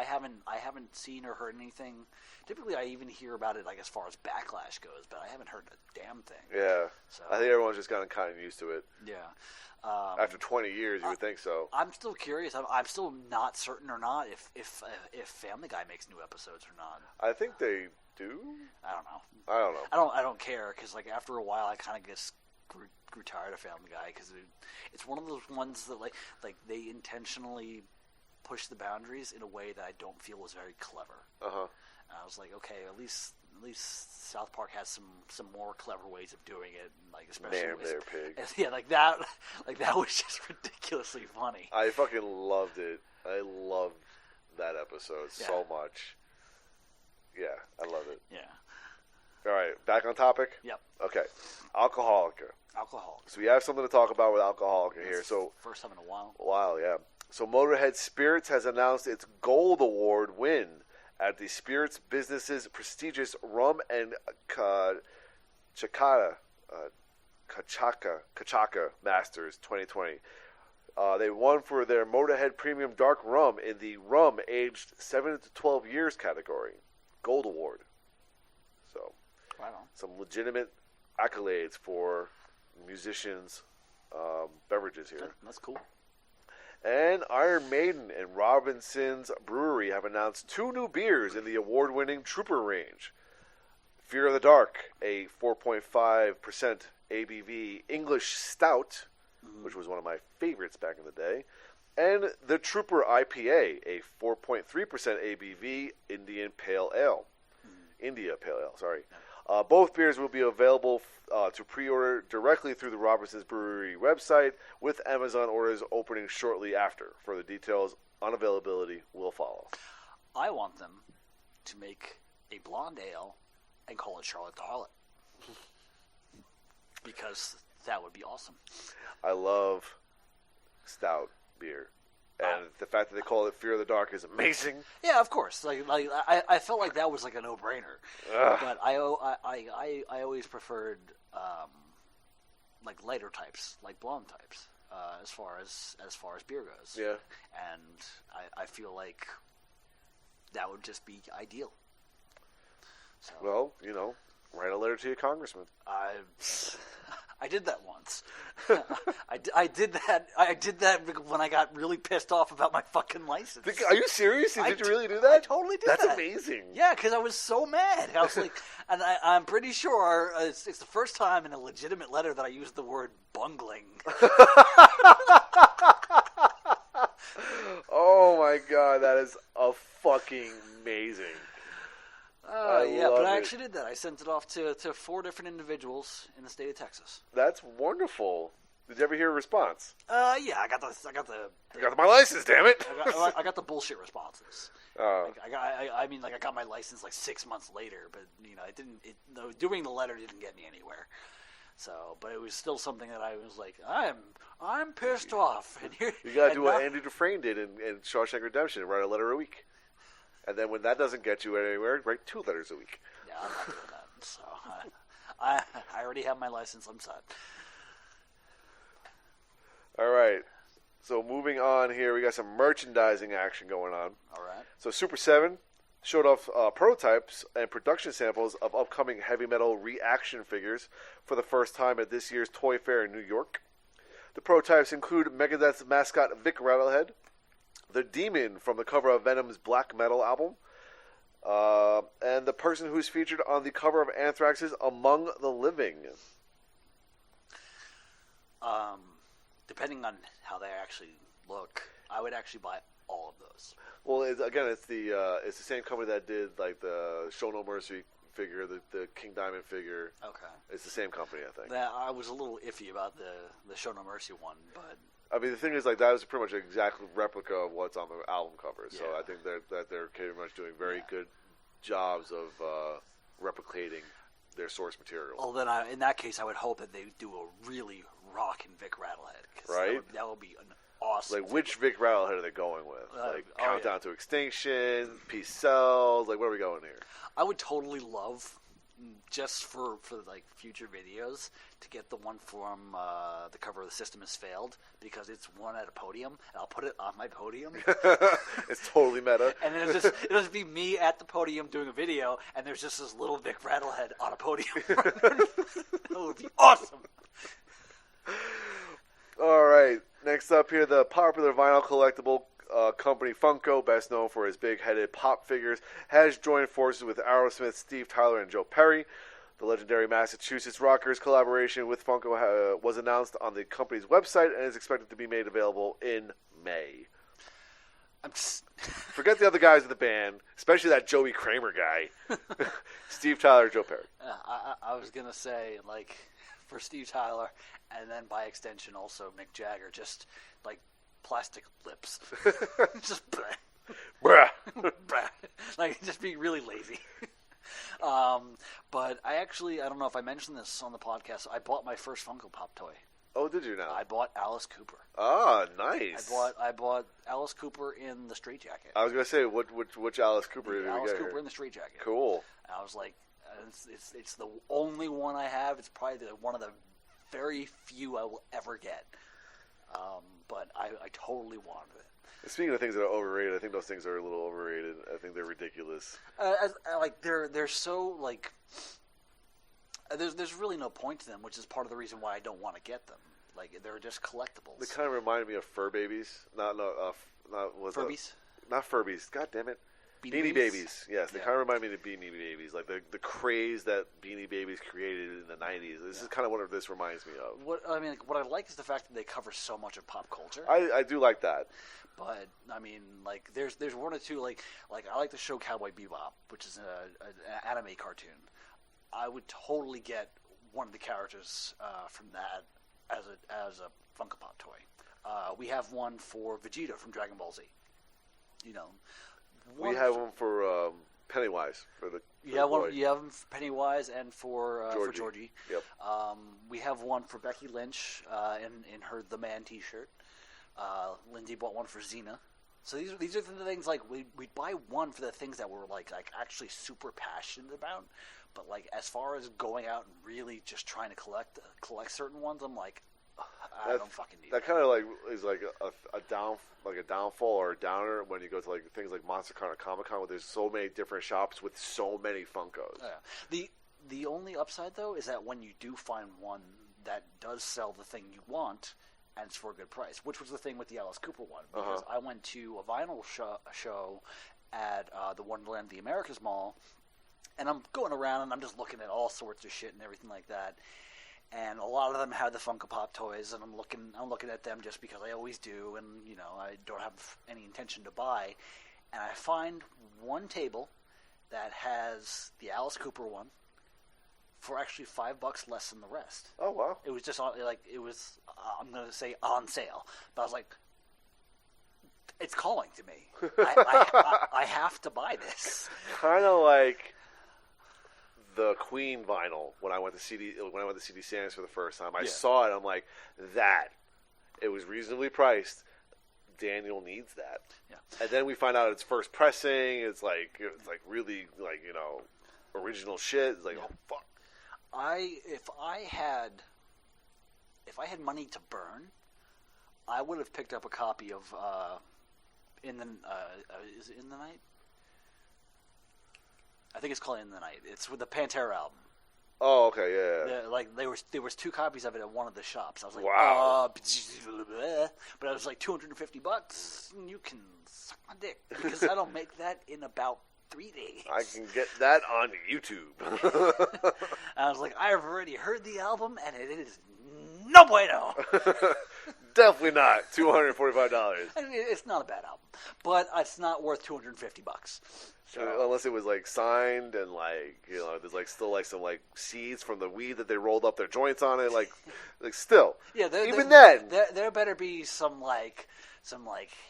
haven't seen or heard anything. Typically, I even hear about it like as far as backlash goes, but I haven't heard a damn thing. Yeah. So I think everyone's just gotten kind of used to it. yeah. After 20 years, you would think so. I'm still curious. I'm still not certain or not if Family Guy makes new episodes or not. I think they do. I don't know. I don't know. I don't care because like after a while I kind of just grew tired of Family Guy because it's one of those ones that like they intentionally push the boundaries in a way that I don't feel was very clever. Uh-huh. And I was like, okay, at least South Park has some more clever ways of doing it, like especially Damn, with, they're pig. yeah, like that was just ridiculously funny. I fucking loved it. I loved that episode so much. Yeah, I love it. Yeah. All right, back on topic? Yep. Okay. Alcoholica. Alcohol. So we have something to talk about with Alcoholica here. So first time in a while. Wow, yeah. So Motorhead Spirits has announced its Gold Award win at the Spirits Business's prestigious Rum and Kachaka Masters 2020. They won for their Motorhead Premium Dark Rum in the Rum aged 7 to 12 years category. Gold Award. So, right on. Some legitimate accolades for musicians' beverages here. That's cool. And Iron Maiden and Robinson's Brewery have announced 2 new beers in the award-winning Trooper range. Fear of the Dark, a 4.5% ABV English Stout, which was one of my favorites back in the day, and the Trooper IPA, a 4.3% ABV Indian Pale Ale. India Pale Ale, sorry. Both beers will be available to pre-order directly through the Robinson's Brewery website, with Amazon orders opening shortly after. Further details on availability will follow. I want them to make a blonde ale and call it Charlotte the Harlot. Because that would be awesome. I love stout beer. And the fact that they call it Fear of the Dark is amazing. Yeah, of course. Like I felt like that was like a no-brainer. But I always preferred like lighter types, like blonde types, as far as beer goes. Yeah. And I feel like that would just be ideal. So, well, write a letter to your congressman. I did that once. I did that when I got really pissed off about my fucking license. Are you serious? Did you really do that? I totally did That's that. amazing. Yeah, because I was so mad. I was like, and I'm pretty sure it's the first time in a legitimate letter that I used the word bungling. Oh my god, that is a fucking amazing. But I actually did that. I sent it off to 4 different individuals in the state of Texas. That's wonderful. Did you ever hear a response? Yeah, I got my license, damn it! I got the bullshit responses. Oh. I got my license like 6 months later, but doing the letter didn't get me anywhere. So, but it was still something that I was like, I'm pissed off. And you gotta do what Andy Dufresne did in Shawshank Redemption and write a letter a week. And then when that doesn't get you anywhere, write 2 letters a week. Yeah, I'm not doing that. So I already have my license. I'm set. All right. So moving on here, we got some merchandising action going on. All right. So Super 7 showed off prototypes and production samples of upcoming heavy metal reaction figures for the first time at this year's Toy Fair in New York. The prototypes include Megadeth's mascot Vic Rattlehead, the Demon from the cover of Venom's Black Metal album, and the person who's featured on the cover of Anthrax's Among the Living. Depending on how they actually look, I would actually buy all of those. Well, it's the same company that did like the Show No Mercy figure, the King Diamond figure. Okay. It's the same company, I think. I was a little iffy about the Show No Mercy one, but I mean, the thing is, like, that was pretty much an exact replica of what's on the album cover. So Yeah. I think that they're pretty much doing very good jobs of replicating their source material. well, then in that case, I would hope that they do a really rockin' Vic Rattlehead. 'Cause Right. That would be an awesome. Like, which Vic Rattlehead are they going with? Like, oh, Countdown yeah. to Extinction, Peace Sells. Like, where are we going here? I would totally love just for like future videos, to get the one from the cover of The System Has Failed, because it's one at a podium, and I'll put it on my podium. It's totally meta. And then it'll just be me at the podium doing a video, and there's just this little Vic Rattlehead on a podium. That would be awesome. All right, next up here, the popular vinyl collectible company Funko, best known for his big-headed pop figures, has joined forces with Aerosmith, Steve Tyler, and Joe Perry. The legendary Massachusetts Rockers collaboration with Funko was announced on the company's website and is expected to be made available in May. Forget the other guys in the band, especially that Joey Kramer guy. Steve Tyler, Joe Perry. I was going to say, like, for Steve Tyler, and then by extension also Mick Jagger, just, like, plastic lips. Just Bruh. Bruh. Like, just be really lazy. But I don't know if I mentioned this on the podcast, I bought my first Funko Pop toy. Oh, did you now? I bought Alice Cooper. Ah, nice. I bought Alice Cooper in the Straight Jacket. I was gonna say, which Alice Cooper did we Alice get Cooper here? in the Straight Jacket. Cool. And I was like, it's the only one I have. It's probably one of the very few I will ever get. But I totally wanted it. Speaking of things that are overrated, I think those things are a little overrated. I think they're ridiculous. Like they're so like. There's really no point to them, which is part of the reason why I don't want to get them. Like, they're just collectibles. They kind of reminded me of Fur Babies. Not Furbies? Not Furbies. God damn it. Beanie Babies. Yes, they kind of remind me of Beanie Babies. Like, the craze that Beanie Babies created in the 90s. This is kind of what this reminds me of. What I like is the fact that they cover so much of pop culture. I do like that. But, I mean, like, there's one or two, like I like the show Cowboy Bebop, which is an anime cartoon. I would totally get one of the characters from that as a Funko Pop toy. We have one for Vegeta from Dragon Ball Z. You know, we have one for Pennywise for the. You have one for Pennywise and for Georgie. Yep. We have one for Becky Lynch in her The Man T-shirt. Lindsay bought one for Xena. So these are the things, like, we'd buy one for the things that we're like actually super passionate about. But, like, as far as going out and really just trying to collect certain ones, I'm like, I don't fucking need that. That kind of like is like a downfall or a downer when you go to like things like MonsterCon or Comic-Con, where there's so many different shops with so many Funkos. Yeah. The only upside though is that when you do find one that does sell the thing you want, and it's for a good price, which was the thing with the Alice Cooper one, because I went to a vinyl show at the Wonderland of the Americas Mall. And I'm going around and I'm just looking at all sorts of shit and everything like that. And a lot of them had the Funko Pop toys, and I'm looking at them just because I always do, and you know, I don't have any intention to buy. And I find one table that has the Alice Cooper one for actually $5 less than the rest. Oh wow! It was just I'm gonna say on sale, but I was like, it's calling to me. I have to buy this. Kind of like the Queen vinyl when I went to CD Sands for the first time. I saw it. I'm like, it was reasonably priced. Daniel needs that. Yeah. And then we find out it's first pressing. It's like really like, you know, original shit. It's like, oh fuck. If I had money to burn, I would have picked up a copy of is it In the Night? I think it's called In the Night. It's with the Pantera album. Oh, okay, yeah. Like there was 2 copies of it at one of the shops. I was like, wow. But I was like $250, and you can suck my dick, because I don't make that in about 3 days. I can get that on YouTube. I was like, I have already heard the album, and it is no bueno. Definitely not $245. I mean, it's not a bad album, but it's not worth $250. So. Unless it was like signed and like, you know, there's like still like some like seeds from the weed that they rolled up their joints on it, like still. Yeah, even then there better be some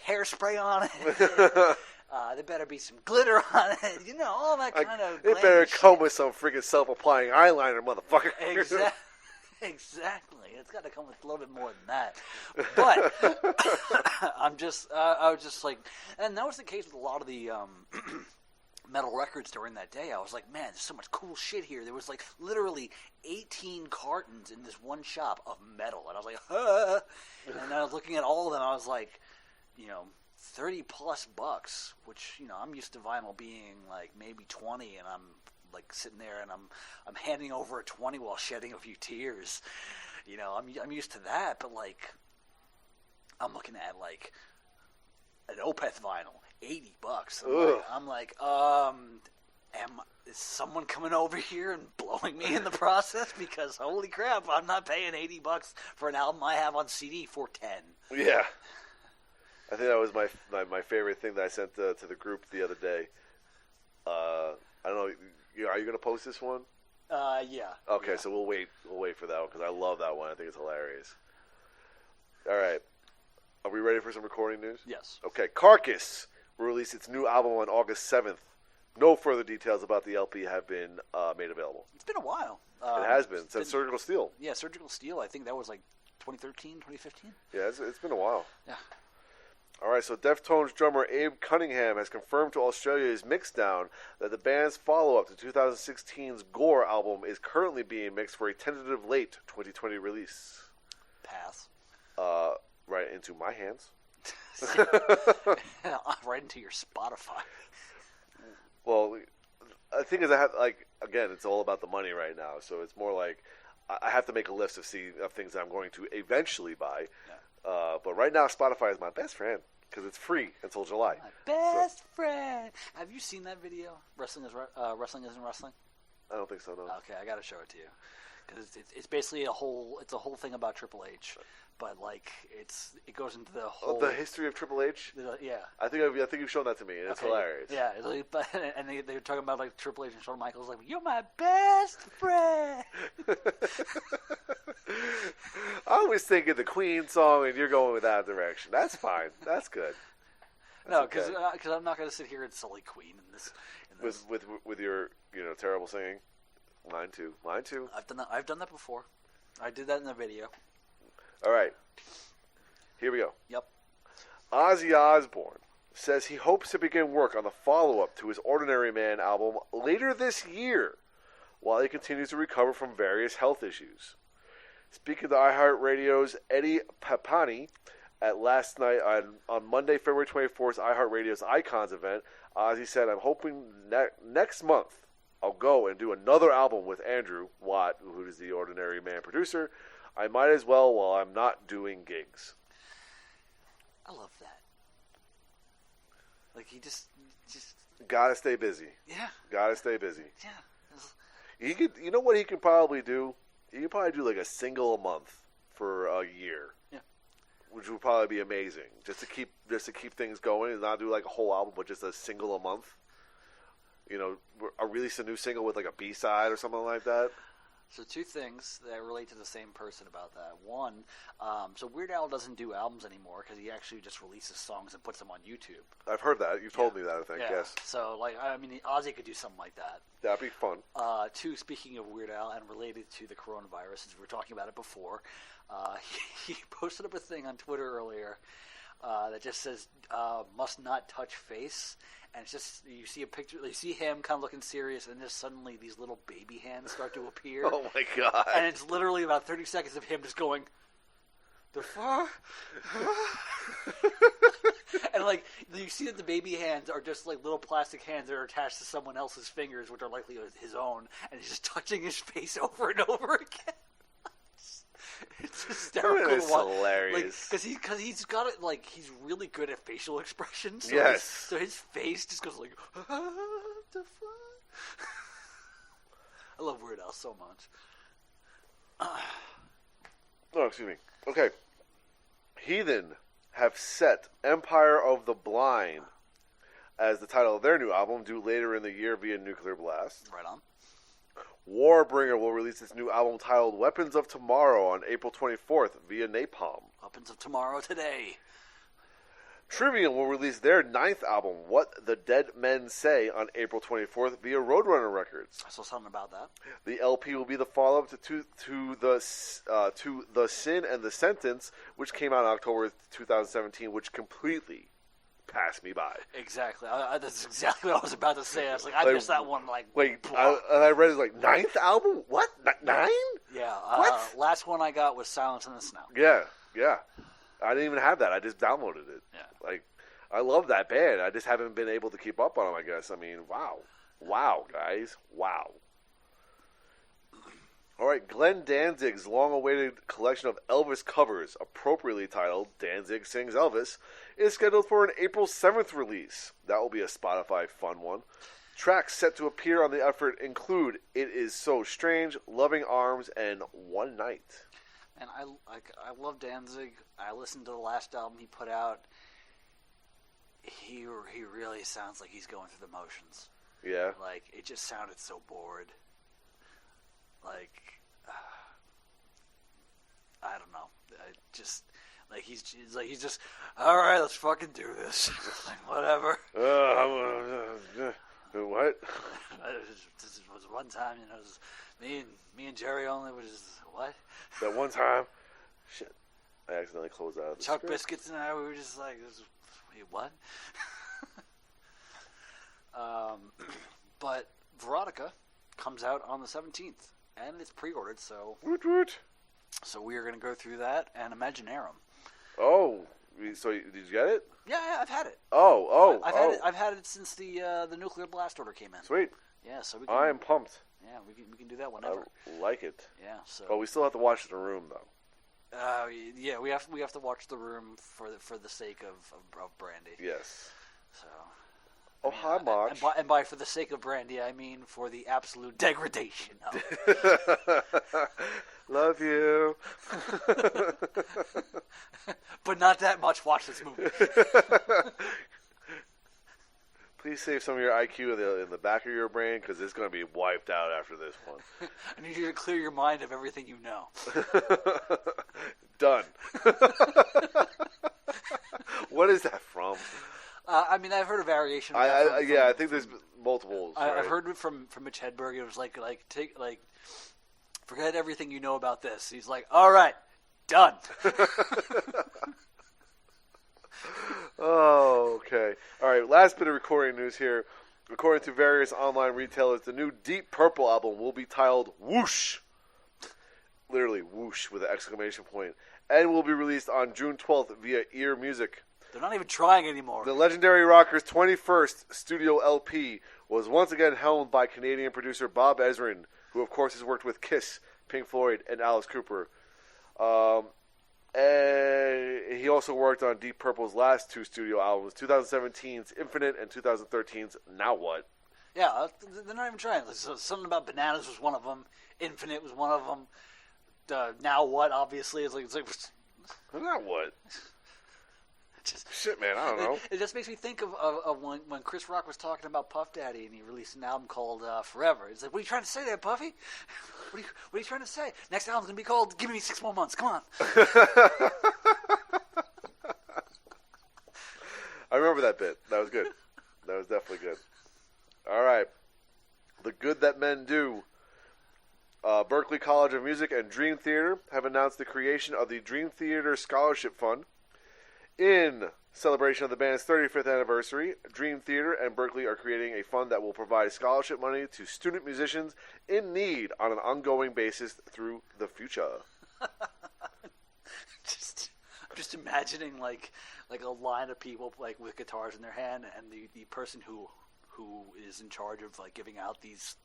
hairspray on it. There better be some glitter on it. You know, all that kind of. It better come shit. with some freaking self-applying eyeliner, motherfucker. Exactly. It's got to come with a little bit more than that. But I was just like, and that was the case with a lot of the metal records during that day, I was like, man, there's so much cool shit here. There was like literally 18 cartons in this one shop of metal, and I was like, huh. And I was looking at all of them. I was like, $30+ bucks, which I'm used to vinyl being like maybe 20, and I'm like sitting there and I'm handing over a 20 while shedding a few tears. I'm used to that, but like I'm looking at like an Opeth vinyl, $80. I'm like, is someone coming over here and blowing me in the process? Because holy crap, I'm not paying $80 for an album I have on CD for 10. Yeah. I think that was my favorite thing that I sent to the group the other day. I don't know. Are you going to post this one? Yeah. Okay, yeah. So we'll wait for that one because I love that one. I think it's hilarious. All right. Are we ready for some recording news? Yes. Okay. Carcass will release its new album on August 7th. No further details about the LP have been made available. It's been a while. It has been since Surgical Steel. Yeah, Surgical Steel. I think that was like 2013, 2015. Yeah, it's been a while. Yeah. All right, so Deftones drummer Abe Cunningham has confirmed to Australia's Mixdown that the band's follow-up to 2016's Gore album is currently being mixed for a tentative late 2020 release. Pass. Right into my hands. Right into your Spotify. Well, the thing is, again, it's all about the money right now. So it's more like I have to make a list of things that I'm going to eventually buy. Yeah. But right now, Spotify is my best friend because it's free until July. My best friend. Have you seen that video? Wrestling isn't wrestling. I don't think so. No. Okay, I got to show it to you because it's basically a whole thing about Triple H. But like it goes into the whole the history of Triple H. Yeah, I think you've shown that to me, and it's hilarious. Yeah, and they were talking about like Triple H and Shawn Michaels, like you're my best friend. I was thinking the Queen song, and you're going with that direction. That's fine. That's good. No, because I'm not going to sit here and sully Queen in this. With your terrible singing. Mine too. I've done that before. I did that in the video. All right. Here we go. Yep. Ozzy Osbourne says he hopes to begin work on the follow-up to his Ordinary Man album later this year while he continues to recover from various health issues. Speaking to iHeartRadio's Eddie Papani at last night on Monday, February 24th, iHeartRadio's Icons event, Ozzy said, I'm hoping next month I'll go and do another album with Andrew Watt, who is the Ordinary Man producer. I might as well while I'm not doing gigs. I love that. Like he just gotta stay busy. Yeah. Gotta stay busy. Yeah. He could. You know what he could probably do? He could probably do like a single a month for a year. Yeah. Which would probably be amazing. Just to keep things going and not do like a whole album, but just a single a month. Release a new single with like a B-side or something like that. So two things that relate to the same person about that. One, so Weird Al doesn't do albums anymore because he actually just releases songs and puts them on YouTube. I've heard that. You've told me that, I think, yes. So, Ozzy could do something like that. That'd be fun. Two, speaking of Weird Al and related to the coronavirus, as we were talking about it before, he posted up a thing on Twitter earlier that just says, must not touch face. And it's just, you see a picture, you see him kind of looking serious, and just suddenly these little baby hands start to appear. Oh my God. And it's literally about 30 seconds of him just going, the fuck? And you see that the baby hands are just like little plastic hands that are attached to someone else's fingers, which are likely his own, and he's just touching his face over and over again. It's hysterical. It's hilarious. Because he's got it. He's really good at facial expressions. So yes. So his face just goes like, what the fuck? I love Weird Al so much. Oh, excuse me. Okay. Heathen have set Empire of the Blind as the title of their new album, due later in the year via Nuclear Blast. Right on. Warbringer will release its new album titled Weapons of Tomorrow on April 24th via Napalm. Weapons of Tomorrow today. Trivium will release their 9th album, What the Dead Men Say, on April 24th via Roadrunner Records. I saw something about that. The LP will be the follow-up to The Sin and the Sentence, which came out in October 2017, which completely pass me by. Exactly. That's exactly what I was about to say. I was like, I missed that one. Wait, I read his like 9th album. What? 9? Yeah. What? Last one I got was Silence in the Snow. Yeah. I didn't even have that. I just downloaded it. Yeah. Like, I love that band. I just haven't been able to keep up on them, I guess. I mean, wow, guys, wow. All right, Glenn Danzig's long-awaited collection of Elvis covers, appropriately titled Danzig Sings Elvis, is scheduled for an April 7th release. That will be a Spotify fun one. Tracks set to appear on the effort include It Is So Strange, Loving Arms, and One Night. And I love Danzig. I listened to the last album he put out. He really sounds like he's going through the motions. Yeah. Like, it just sounded so bored. Like, I don't know. He's just, all right, let's fucking do this. Like, whatever. What? This was one time, it was me and Jerry only, which is what? That one time, shit, I accidentally closed out of the Chuck script. Biscuits and I, we were just like, wait, what? But Veronica comes out on the 17th, and it's pre-ordered, so Woot woot. so we are going to go through that and Imaginarum. Oh, so did you get it? Yeah, I've had it. I've had it since the Nuclear Blast order came in. Sweet. Yeah, so we can. I am pumped. Yeah, we can do that whenever. I like it. Yeah, so. But we still have to watch The Room, though. Yeah, we have to watch The Room for the sake of Brandy. Yes. So. Oh, hi, Marge. And by for the sake of Brandy, I mean for the absolute degradation of it. Love you. But not that much. Watch this movie. Please save some of your IQ in the back of your brain, because it's going to be wiped out after this one. I need you to clear your mind of everything you know. Done. What is that from? I mean, I've heard a variation. Of that I think there's multiples. I've heard it from Mitch Hedberg. It was forget everything you know about this. He's like, all right, done. Oh, okay. All right, last bit of recording news here. According to various online retailers, the new Deep Purple album will be titled Whoosh. Literally, whoosh with an exclamation point. And will be released on June 12th via Ear Music. They're not even trying anymore. The legendary rocker's 21st studio LP was once again helmed by Canadian producer Bob Ezrin, who of course has worked with Kiss, Pink Floyd, and Alice Cooper. And he also worked on Deep Purple's last two studio albums, 2017's Infinite and 2013's Now What. Yeah, they're not even trying. Something about Bananas was one of them. Infinite was one of them. Now What, obviously, it's like Now What? Shit, man, I don't know. It just makes me think of when Chris Rock was talking about Puff Daddy and he released an album called Forever. It's like, what are you trying to say there, Puffy? What are you trying to say? Next album's going to be called Give Me 6 More Months. Come on. I remember that bit. That was good. That was definitely good. All right. The Good That Men Do. Berklee College of Music and Dream Theater have announced the creation of the Dream Theater Scholarship Fund. In celebration of the band's 35th anniversary, Dream Theater and Berklee are creating a fund that will provide scholarship money to student musicians in need on an ongoing basis through the future. Just imagining like a line of people like with guitars in their hand, and the person who is in charge of like giving out these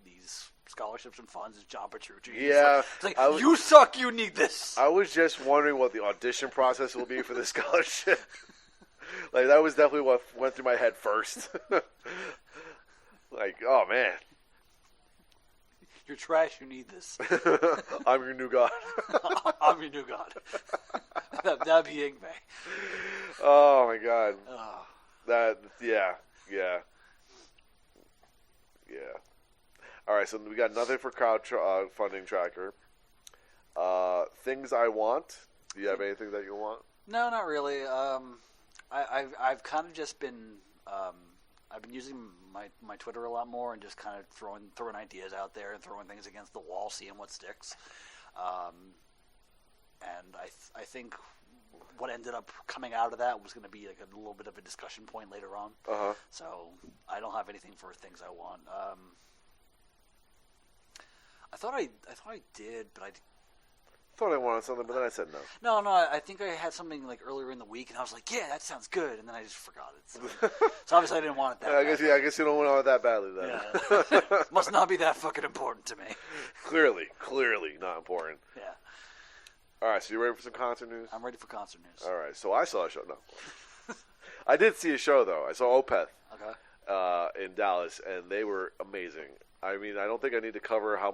scholarships and funds is John Petrucci. Yeah, it's like you suck. You need this. I was just wondering what the audition process will be for this scholarship. Like, that was definitely what went through my head first. Like, oh man, you're trash. You need this. I'm your new god. I'm your new god. That'd be Yngwie. Oh my god. Oh. Yeah. All right, so we got nothing for crowdfunding tracker. Things I want. Do you have anything that you want? No, not really. I've kind of just been I've been using my Twitter a lot more and just kind of throwing ideas out there and throwing things against the wall, seeing what sticks. And I think what ended up coming out of that was going to be like a little bit of a discussion point later on. So I don't have anything for things I want. I thought I did, but I thought I wanted something, but then I said no. No, I think I had something like earlier in the week, and I was like, yeah, that sounds good, and then I just forgot it. So obviously I didn't want it that badly. I guess you don't want it that badly then. Yeah. Must not be that fucking important to me. Clearly not important. Yeah. All right, so you ready for some concert news? I'm ready for concert news. All right, so I saw a show. No. I did see a show, though. I saw Opeth in Dallas, and they were amazing. I mean, I don't think I need to cover how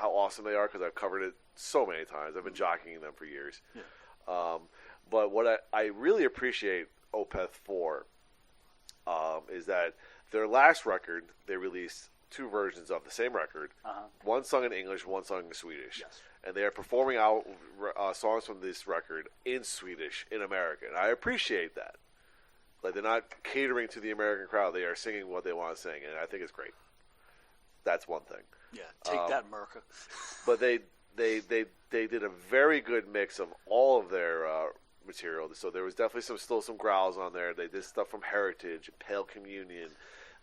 awesome they are because I've covered it so many times. I've been jockeying them for years. Yeah. But what I really appreciate Opeth for is that their last record, they released 2 versions of the same record. One sung in English, one sung in Swedish. Yes. And they are performing out songs from this record in Swedish in America. And I appreciate that. Like, they're not catering to the American crowd. They are singing what they want to sing, and I think it's great. That's one thing. Yeah, take that, Merca. But they did a very good mix of all of their material. So there was definitely still some growls on there. They did stuff from Heritage, Pale Communion.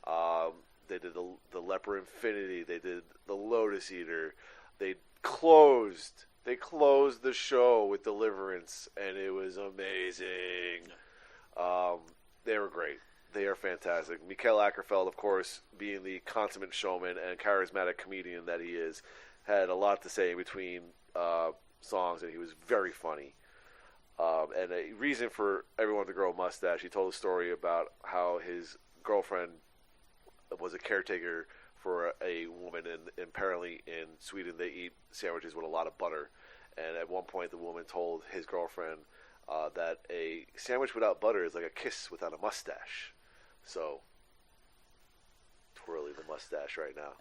They did the Leper Infinity. They did the Lotus Eater. They closed the show with Deliverance, and it was amazing. They were great. They are fantastic. Mikael Åkerfeldt, of course, being the consummate showman and charismatic comedian that he is, had a lot to say between songs, and he was very funny. And a reason for everyone to grow a mustache, he told a story about how his girlfriend was a caretaker for a woman, and apparently in Sweden they eat sandwiches with a lot of butter. And at one point the woman told his girlfriend that a sandwich without butter is like a kiss without a mustache. So, twirling the mustache right now.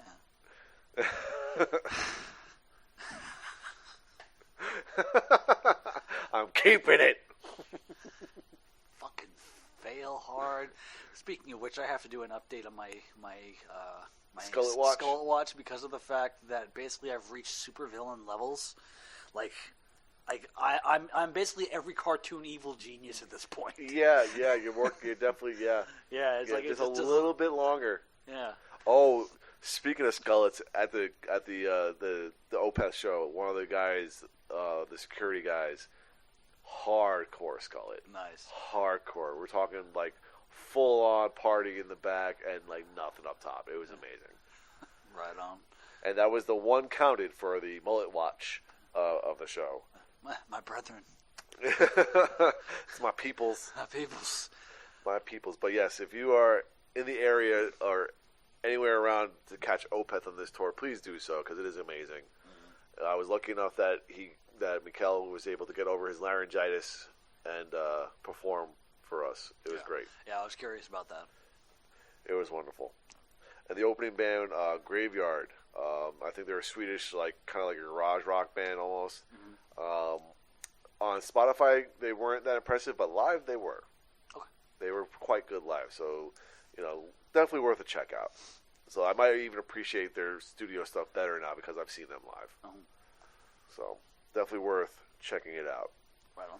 I'm keeping it. Fucking fail hard. Speaking of which, I have to do an update on my Skullet Watch because of the fact that basically I've reached supervillain levels. I'm basically every cartoon evil genius at this point. Yeah, you're definitely Yeah, it's like just a little bit longer. Yeah. Oh, speaking of skullets, at the Opeth show, one of the guys, the security guys, hardcore skullet. Nice. Hardcore. We're talking like full on party in the back and like nothing up top. It was amazing. Right on. And that was the one counted for the mullet watch of the show. My brethren. It's my peoples. My peoples. But yes, if you are in the area or anywhere around to catch Opeth on this tour, please do so because it is amazing. Mm-hmm. I was lucky enough that Mikael was able to get over his laryngitis and perform for us. It was great. Yeah, I was curious about that. It was wonderful. And the opening band, Graveyard. I think they're a Swedish, kind of like a garage rock band almost. Mm-hmm. On Spotify, they weren't that impressive, but live they were. Okay. They were quite good live, so definitely worth a check out. So I might even appreciate their studio stuff better now because I've seen them live. Uh-huh. So definitely worth checking it out. Right on.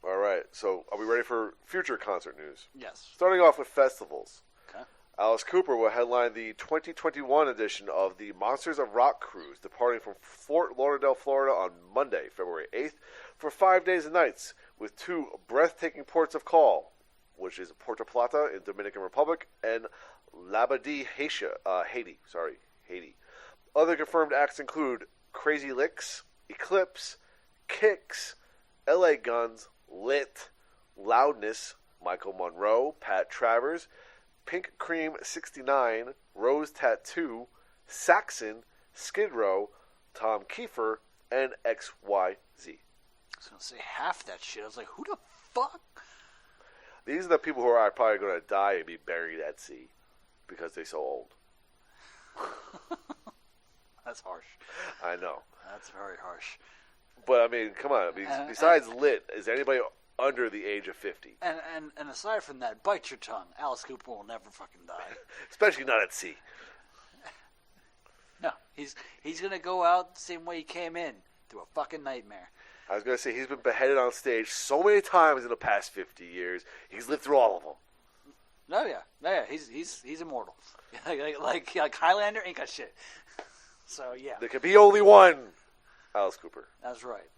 All right, so are we ready for future concert news? Yes. Starting off with festivals. Okay. Alice Cooper will headline the 2021 edition of the Monsters of Rock Cruise, departing from Fort Lauderdale, Florida on Monday, February 8th, for 5 days and nights, with 2 breathtaking ports of call, which is Puerto Plata in Dominican Republic and Labadee, Haiti. Other confirmed acts include Crazy Licks, Eclipse, Kicks, LA Guns, Lit, Loudness, Michael Monroe, Pat Travers, Pink Cream 69, Rose Tattoo, Saxon, Skid Row, Tom Kiefer, and XYZ. I was going to say half that shit. I was like, who the fuck? These are the people who are probably going to die and be buried at sea because they're so old. That's harsh. I know. That's very harsh. But, I mean, come on. Besides Lit, is anybody under the age of 50? And aside from that, bite your tongue. Alice Cooper will never fucking die. Especially not at sea. No, he's going to go out the same way he came in, through a fucking nightmare. I was going to say, he's been beheaded on stage so many times in the past 50 years. He's lived through all of them. No, yeah, he's immortal. like Highlander ain't got shit. So yeah, There could be only one Alice Cooper. that's right.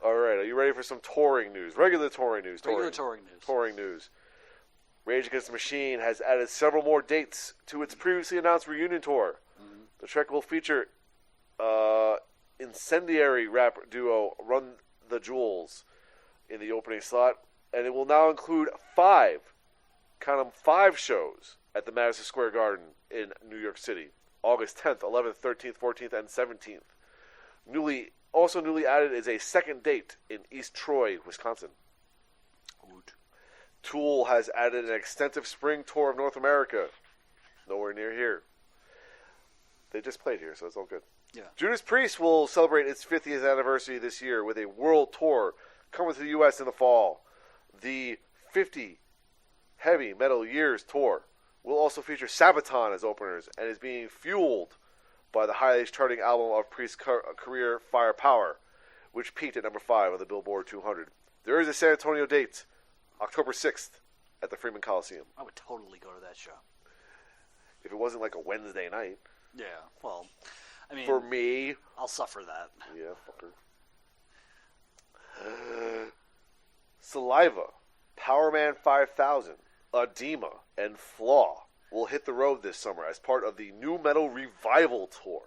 All right, are you ready for some touring news? Regular touring news. Touring news. Rage Against the Machine has added several more dates to its previously announced reunion tour. Mm-hmm. The trek will feature incendiary rap duo Run the Jewels in the opening slot, and it will now include 5 shows at the Madison Square Garden in New York City, August 10th, 11th, 13th, 14th, and 17th. Also newly added is a second date in East Troy, Wisconsin. Good. Tool has added an extensive spring tour of North America. Nowhere near here. They just played here, so it's all good. Yeah. Judas Priest will celebrate its 50th anniversary this year with a world tour coming to the U.S. in the fall. The 50 Heavy Metal Years tour will also feature Sabaton as openers and is being fueled by the highest charting album of Priest's career, Firepower, which peaked at number 5 on the Billboard 200. There is a San Antonio date, October 6th, at the Freeman Coliseum. I would totally go to that show. If it wasn't like a Wednesday night. Yeah, well, I mean... For me. I'll suffer that. Yeah, fucker. Saliva, Powerman 5000, Edema, and Flaw will hit the road this summer as part of the Nu Metal Revival Tour.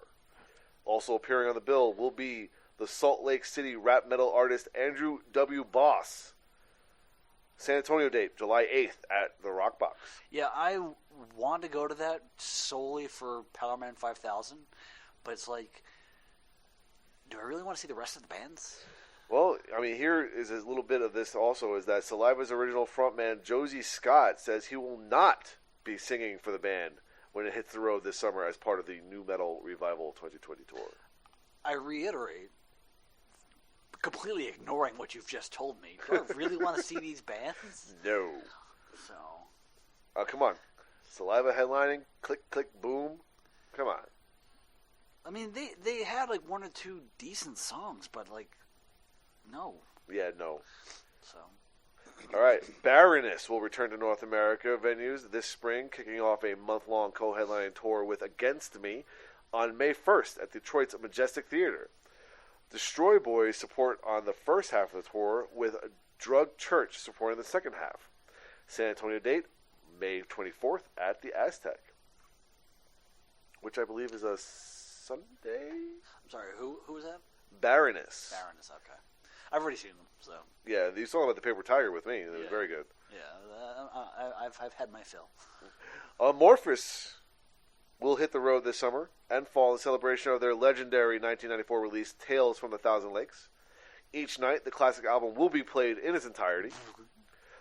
Also appearing on the bill will be the Salt Lake City rap metal artist Andrew W. Boss. San Antonio date, July 8th at the Rock Box. Yeah, I want to go to that solely for Powerman 5000, but it's like, do I really want to see the rest of the bands? Well, I mean, here is a little bit of this also, is that Saliva's original frontman, Josie Scott, says he will not be singing for the band when it hits the road this summer as part of the Nu Metal Revival 2020 tour. I reiterate, completely ignoring what you've just told me, do I really want to see these bands? No. So. Oh, come on. Saliva headlining, click, click, boom. Come on. I mean, they had like 1 or 2 decent songs, but like, no. Yeah, no. So. All right. Baroness will return to North America venues this spring, kicking off a month-long co-headlining tour with Against Me on May 1st at Detroit's Majestic Theater. Destroy Boys support on the first half of the tour, with Drug Church supporting the second half. San Antonio date, May 24th at the Aztec, which I believe is a Sunday? I'm sorry, who was that? Baroness. Baroness, okay. I've already seen them, so. Yeah, you saw them at the Paper Tiger with me. It was very good. Yeah, I've had my fill. Amorphis will hit the road this summer and fall in celebration of their legendary 1994 release, Tales from the Thousand Lakes. Each night, the classic album will be played in its entirety.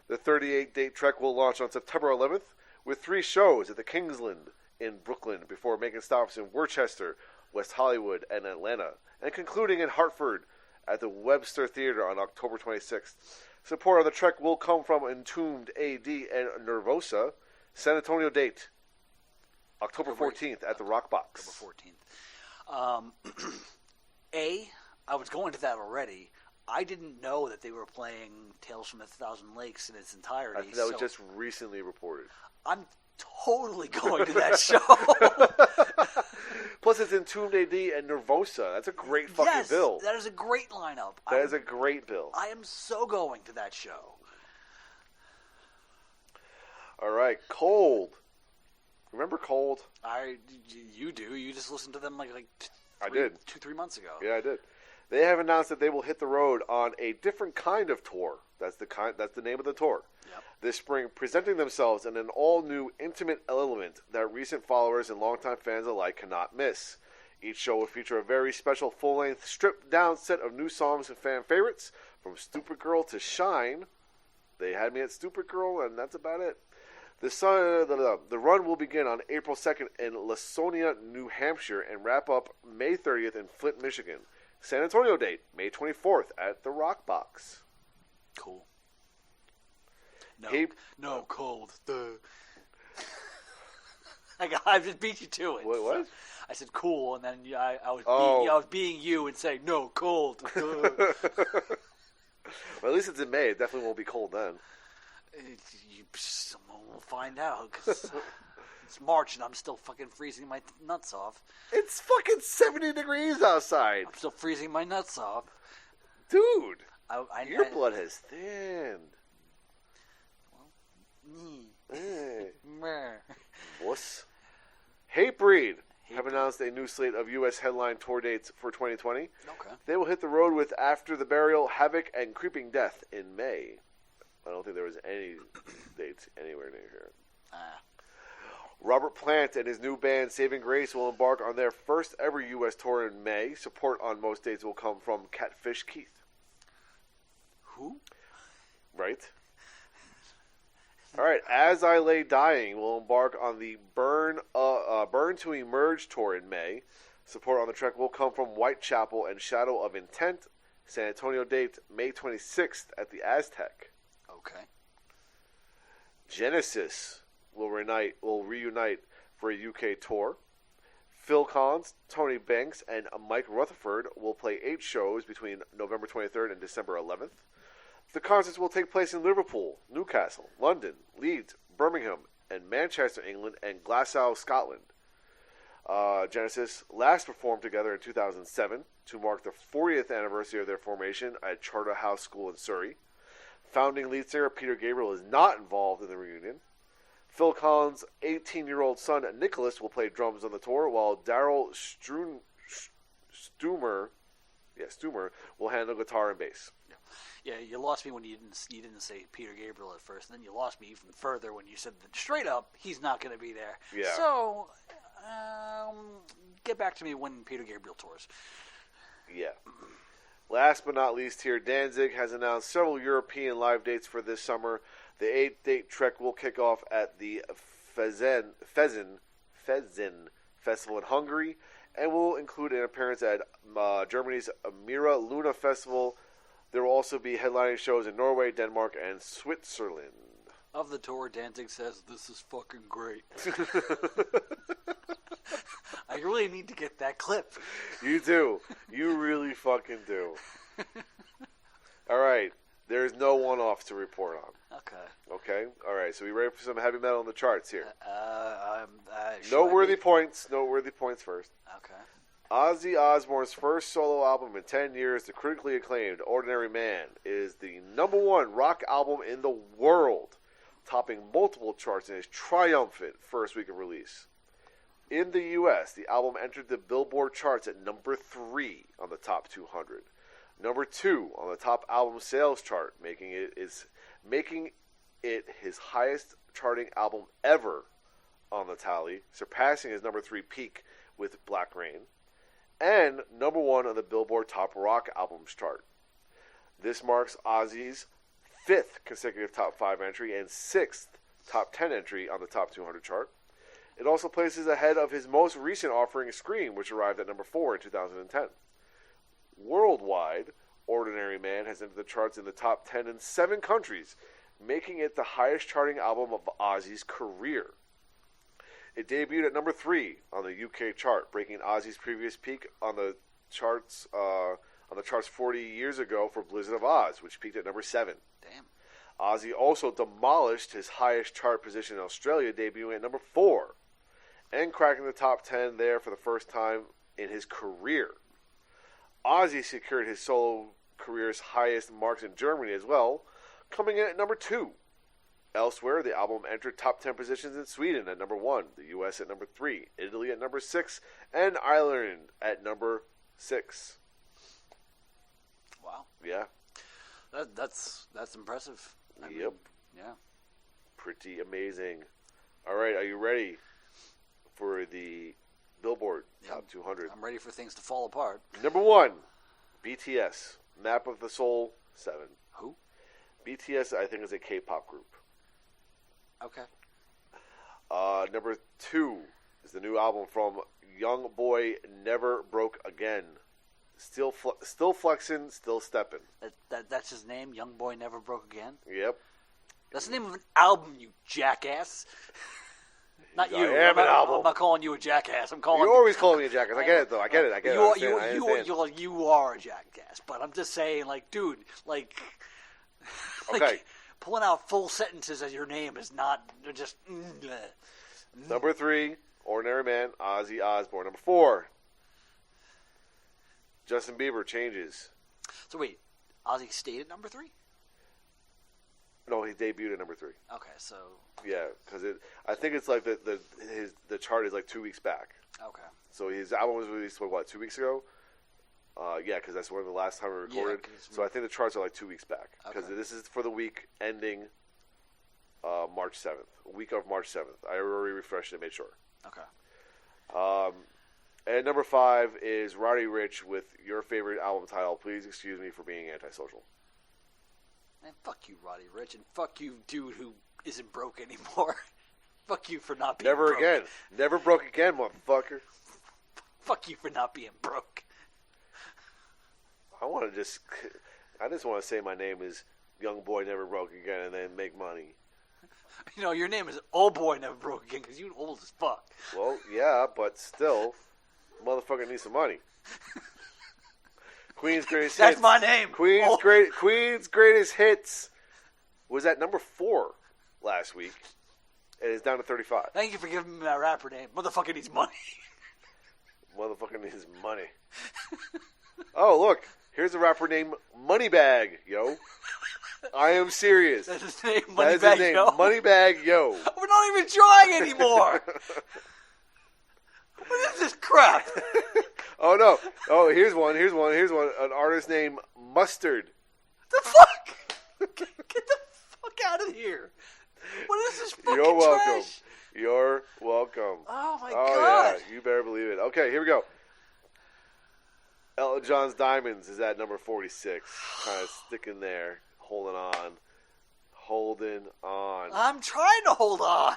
The 38-date trek will launch on September 11th with 3 shows at the Kingsland in Brooklyn before making stops in Worcester, West Hollywood, and Atlanta, and concluding in Hartford at the Webster Theater on October 26th. Support on the trek will come from Entombed, AD, and Nervosa. San Antonio date, October 14th at the Rock Box. October 14th. I was going to that already. I didn't know that they were playing Tales from the Thousand Lakes in its entirety. I think that was just recently reported. I'm totally going to that show. Plus, it's Entombed, AD, and Nervosa. That's a great fucking bill. That is a great lineup. That is a great bill. I am so going to that show. All right, Cold. Remember Cold? You do. You just listened to them like I did 2-3 months ago. Yeah, I did. They have announced that they will hit the road on a different kind of tour. That's the name of the tour. Yep. This spring, presenting themselves in an all-new intimate element that recent followers and longtime fans alike cannot miss. Each show will feature a very special full-length, stripped-down set of new songs and fan favorites, from Stupid Girl to Shine. They had me at Stupid Girl, and that's about it. The run will begin on April 2nd in Lasonia, New Hampshire, and wrap up May 30th in Flint, Michigan. San Antonio date, May 24th at the Rock Box. Cool. No, Cold. I just beat you to it. What? I said cool, and then I Oh. was being you and saying no, cold. Well, at least it's in May. It definitely won't be cold then. Someone will find out because it's March and I'm still fucking freezing my nuts off. It's fucking 70 degrees outside. I'm still freezing my nuts off. Dude, your I- blood has thinned. Hey. Meh. Wuss. Hatebreed have announced a new slate of U.S. headline tour dates for 2020. Okay. They will hit the road with After the Burial, Havoc, and Creeping Death in May. I don't think there was any dates anywhere near here. Robert Plant and his new band Saving Grace will embark on their first ever U.S. tour in May. Support on most dates will come from Catfish Keith. Who? Right? All right. As I Lay Dying will embark on the Burn to Emerge tour in May. Support on the trek will come from Whitechapel and Shadow of Intent. San Antonio date May 26th at the Aztec. Okay. Genesis will reunite for a UK tour. Phil Collins, Tony Banks, and Mike Rutherford will play 8 shows between November 23rd and December 11th. The concerts will take place in Liverpool, Newcastle, London, Leeds, Birmingham, and Manchester, England, and Glasgow, Scotland. Genesis last performed together in 2007 to mark the 40th anniversary of their formation at Charterhouse School in Surrey. Founding lead singer Peter Gabriel is not involved in the reunion. Phil Collins' 18-year-old son Nicholas will play drums on the tour, while Daryl Stumer will handle guitar and bass. Yeah, you lost me when you didn't say Peter Gabriel at first, and then you lost me even further when you said that straight up he's not going to be there. Yeah. So, get back to me when Peter Gabriel tours. Yeah. Last but not least here, Danzig has announced several European live dates for this summer. The 8-date trek will kick off at the Fezen Festival in Hungary and will include an appearance at Germany's Mira Luna Festival. There will also be headlining shows in Norway, Denmark, and Switzerland. Of the tour, Danzig says, "This is fucking great." I really need to get that clip. You do. You really fucking do. All right. There's no one-offs to report on. Okay? All right. So we ready for some heavy metal on the charts here? Noteworthy points. Noteworthy points first. Okay. Ozzy Osbourne's first solo album in 10 years, the critically acclaimed Ordinary Man, is the #1 rock album in the world, topping multiple charts in his triumphant first week of release. In the U.S., the album entered the Billboard charts at number 3 on the top 200. Number 2 on the top album sales chart, making it his highest charting album ever on the tally, surpassing his number 3 peak with Black Rain. And number 1 on the Billboard Top Rock Albums chart. This marks Ozzy's 5th consecutive top 5 entry and 6th top 10 entry on the top 200 chart. It also places ahead of his most recent offering, Scream, which arrived at number 4 in 2010. Worldwide, Ordinary Man has entered the charts in the top 10 in 7 countries, making it the highest charting album of Ozzy's career. It debuted at number 3 on the UK chart, breaking Ozzy's previous peak on the charts 40 years ago for Blizzard of Oz, which peaked at number 7. Damn. Ozzy also demolished his highest chart position in Australia, debuting at number 4, and cracking the top 10 there for the first time in his career. Ozzy secured his solo career's highest marks in Germany as well, coming in at number 2. Elsewhere, the album entered top 10 positions in Sweden at number 1, the US at number 3, Italy at number 6, and Ireland at number 6. Wow. Yeah. That's impressive. I mean, Yep. yeah. Pretty amazing. All right, are you ready for the Billboard Top 200? I'm ready for things to fall apart. Number 1, BTS, Map of the Soul 7. Who? BTS, I think, is a K-pop group. Okay. Number 2 is the new album from Young Boy Never Broke Again. Still flexin', still steppin'. That's his name. Young Boy Never Broke Again. Yep. That's the name of an album, you jackass. Not you. I am an album. I'm not calling you a jackass. I'm calling You always call me a jackass. I get it, though. I get it. I understand. You are a jackass. But I'm just saying, like, dude, like, Okay. pulling out full sentences as your name is not just. Number 3, Ordinary Man, Ozzy Osbourne. Number 4, Justin Bieber, Changes. So wait, Ozzy stayed at number 3? No, he debuted at number 3. Okay, so Yeah, because I think it's like the chart is like 2 weeks back. okay. So his album was released, what, 2 weeks ago? Yeah, because that's when the last time we recorded. Yeah, so I think the charts are like 2 weeks back. Because Okay. this is for the week ending March 7th. Week of March 7th. I already refreshed it and made sure. Okay. And number 5 is Roddy Ricch with your favorite album title, Please Excuse Me for Being Antisocial. Man, fuck you, Roddy Ricch, and fuck you, dude who isn't broke anymore. Fuck you for not being Never broke. again. Never broke again, motherfucker. Fuck you for not being broke. I just want to say my name is Young Boy Never Broke Again and then make money. You know, your name is Old Boy Never Broke Again because you old as fuck. Well, yeah, but still, motherfucker needs some money. Queen's Greatest That's Hits. my name. Queen's Greatest Hits was at number 4 last week, and it's down to 35. Thank you for giving me that rapper name. Motherfucker needs money. Motherfucker needs money. Oh, look, here's a rapper named Moneybag, yo. I am serious. That's his name, That is his Moneybag name, Yo. Moneybag, yo. We're not even trying anymore. What is this crap? Oh no! Oh, here's one. An artist named Mustard. The fuck? Get the fuck out of here. What is this fucking You're welcome. trash? You're welcome. Oh my Oh god. yeah, you better believe it. Okay, here we go. Elton John's Diamonds is at number 46. Kind of sticking there, holding on. I'm trying to hold on.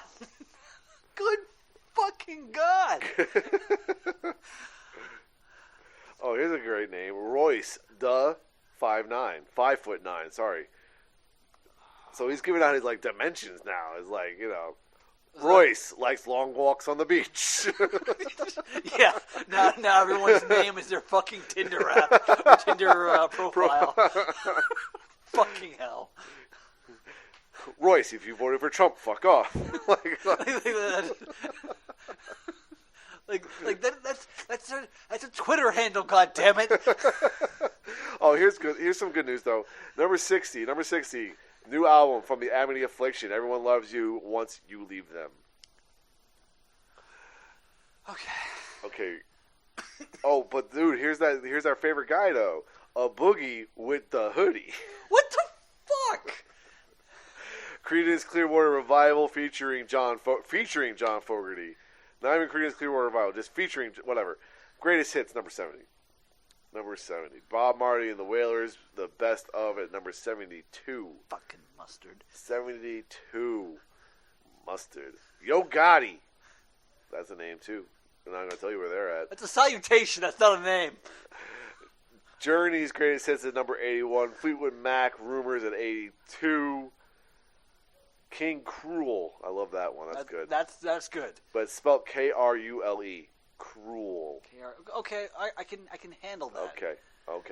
Good fucking god. Oh, here's a great name. Royce, 5'9", 5'9", sorry. So he's giving out his like dimensions now. It's like, you know, Royce likes long walks on the beach. Yeah. Now everyone's name is their fucking Tinder app or Tinder profile. Fucking hell. Royce, if you voted for Trump, fuck off. That's a Twitter handle. God damn it! Oh, here's some good news though. Number 60, new album from the Amity Affliction. Everyone loves you once you leave them. Okay. Oh, but dude, here's our favorite guy though. A Boogie with the Hoodie. What the fuck? Creedence Clearwater Revival featuring John Fogerty. Not even Creedence Clearwater Revival, just featuring whatever. Greatest Hits, number 70. Number 70. Bob Marley and the Wailers, the best of at number 72. Fucking Mustard. 72. Mustard. Yo Gotti. That's a name too. And I'm going to tell you where they're at. That's a salutation. That's not a name. Journey's Greatest Hits at number 81. Fleetwood Mac, Rumors at 82. King Cruel. I love that one. That's good. That's good. But it's spelled Krule. Cruel. Okay, I can handle that. Okay. All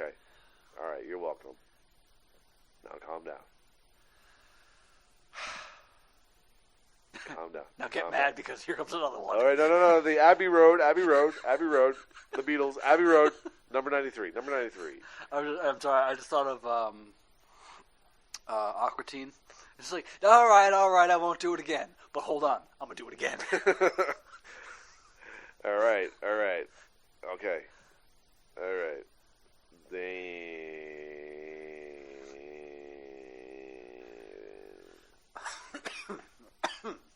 right, you're welcome. Now calm down. Calm down. Now get Calm mad down. because here comes another one. All right, no. The Abbey Road. The Beatles. Abbey Road. Number 93. I'm sorry. I just thought of Aqua Teen. It's like, all right, I won't do it again. But hold on, I'm gonna do it again. All right. Okay. All right.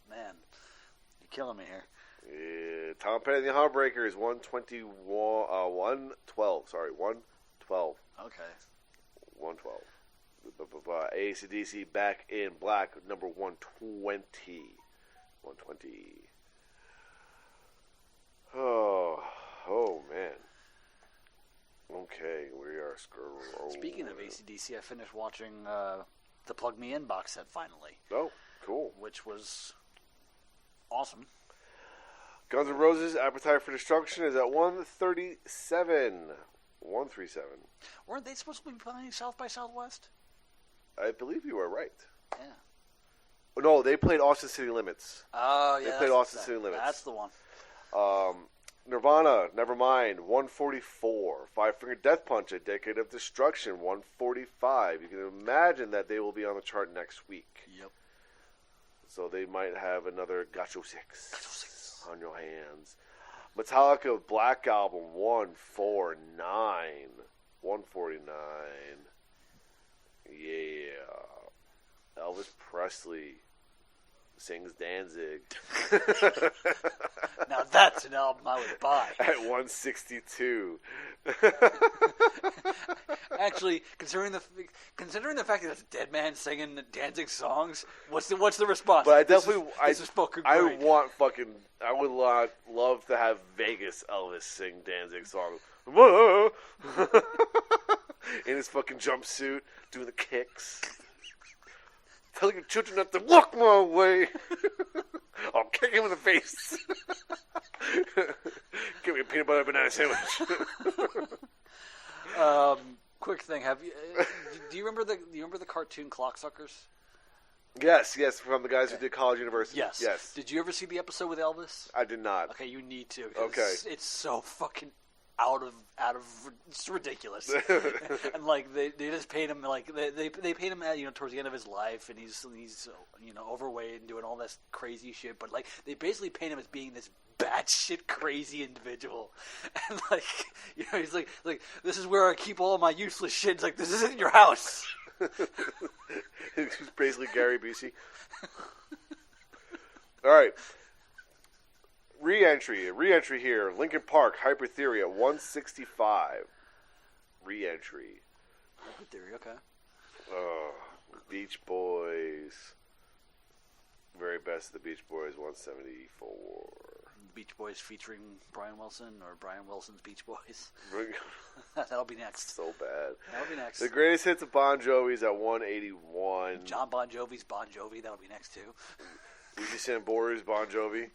Man, you're killing me here. Yeah, Tom Petty and the Heartbreakers, 112. Sorry, 112. Okay. 112. AC/DC Back in Black, number 120. 120. Oh man. Okay, we are scrolling. Speaking of AC/DC, I finished watching the Plug Me In box set finally. Oh, cool. Which was awesome. Guns N' Roses' Appetite for Destruction is at 137. 137. Weren't they supposed to be playing South by Southwest? I believe you are right. Yeah. No, they played Austin City Limits. Oh, yeah. They played Austin City Limits. That's the one. Nirvana, Nevermind, 144. Five Finger Death Punch, A Decade of Destruction, 145. You can imagine that they will be on the chart next week. Yep. So they might have another Gacho 6 on your hands. Metallica Black Album, 149. 149. Yeah. Elvis Presley sings Danzig. Now that's an album I would buy. At 162. Actually, considering the fact that it's a dead man singing Danzig songs, what's the response? But I definitely, this is fucking I great. I would love to have Vegas Elvis sing Danzig songs. Whoa! In his fucking jumpsuit, doing the kicks. Telling your children not to walk my way. I'll kick him in the face. Give me a peanut butter banana sandwich. Quick thing, do you remember the cartoon Clocksuckers? Yes, from the guys who did College University. Yes. Did you ever see the episode with Elvis? I did not. Okay, you need to. Okay. It's so fucking out of it's ridiculous. And like they just paint him like they paint him at, towards the end of his life, and he's overweight and doing all this crazy shit, but like they basically paint him as being this batshit crazy individual. And like he's like this is where I keep all of my useless shit. It's like, this isn't your house. He's basically Gary Busey. All right. Re-entry here. Lincoln Park, Hypertheory at 165. Re-entry. Hypertheory, okay. Beach Boys. Very best of the Beach Boys, 174. Beach Boys featuring Brian Wilson, or Brian Wilson's Beach Boys. That'll be next. So bad. That'll be next. The greatest hits of Bon Jovi's at 181. John Bon Jovi's Bon Jovi, that'll be next too. Lucy Sambori's Bon Jovi.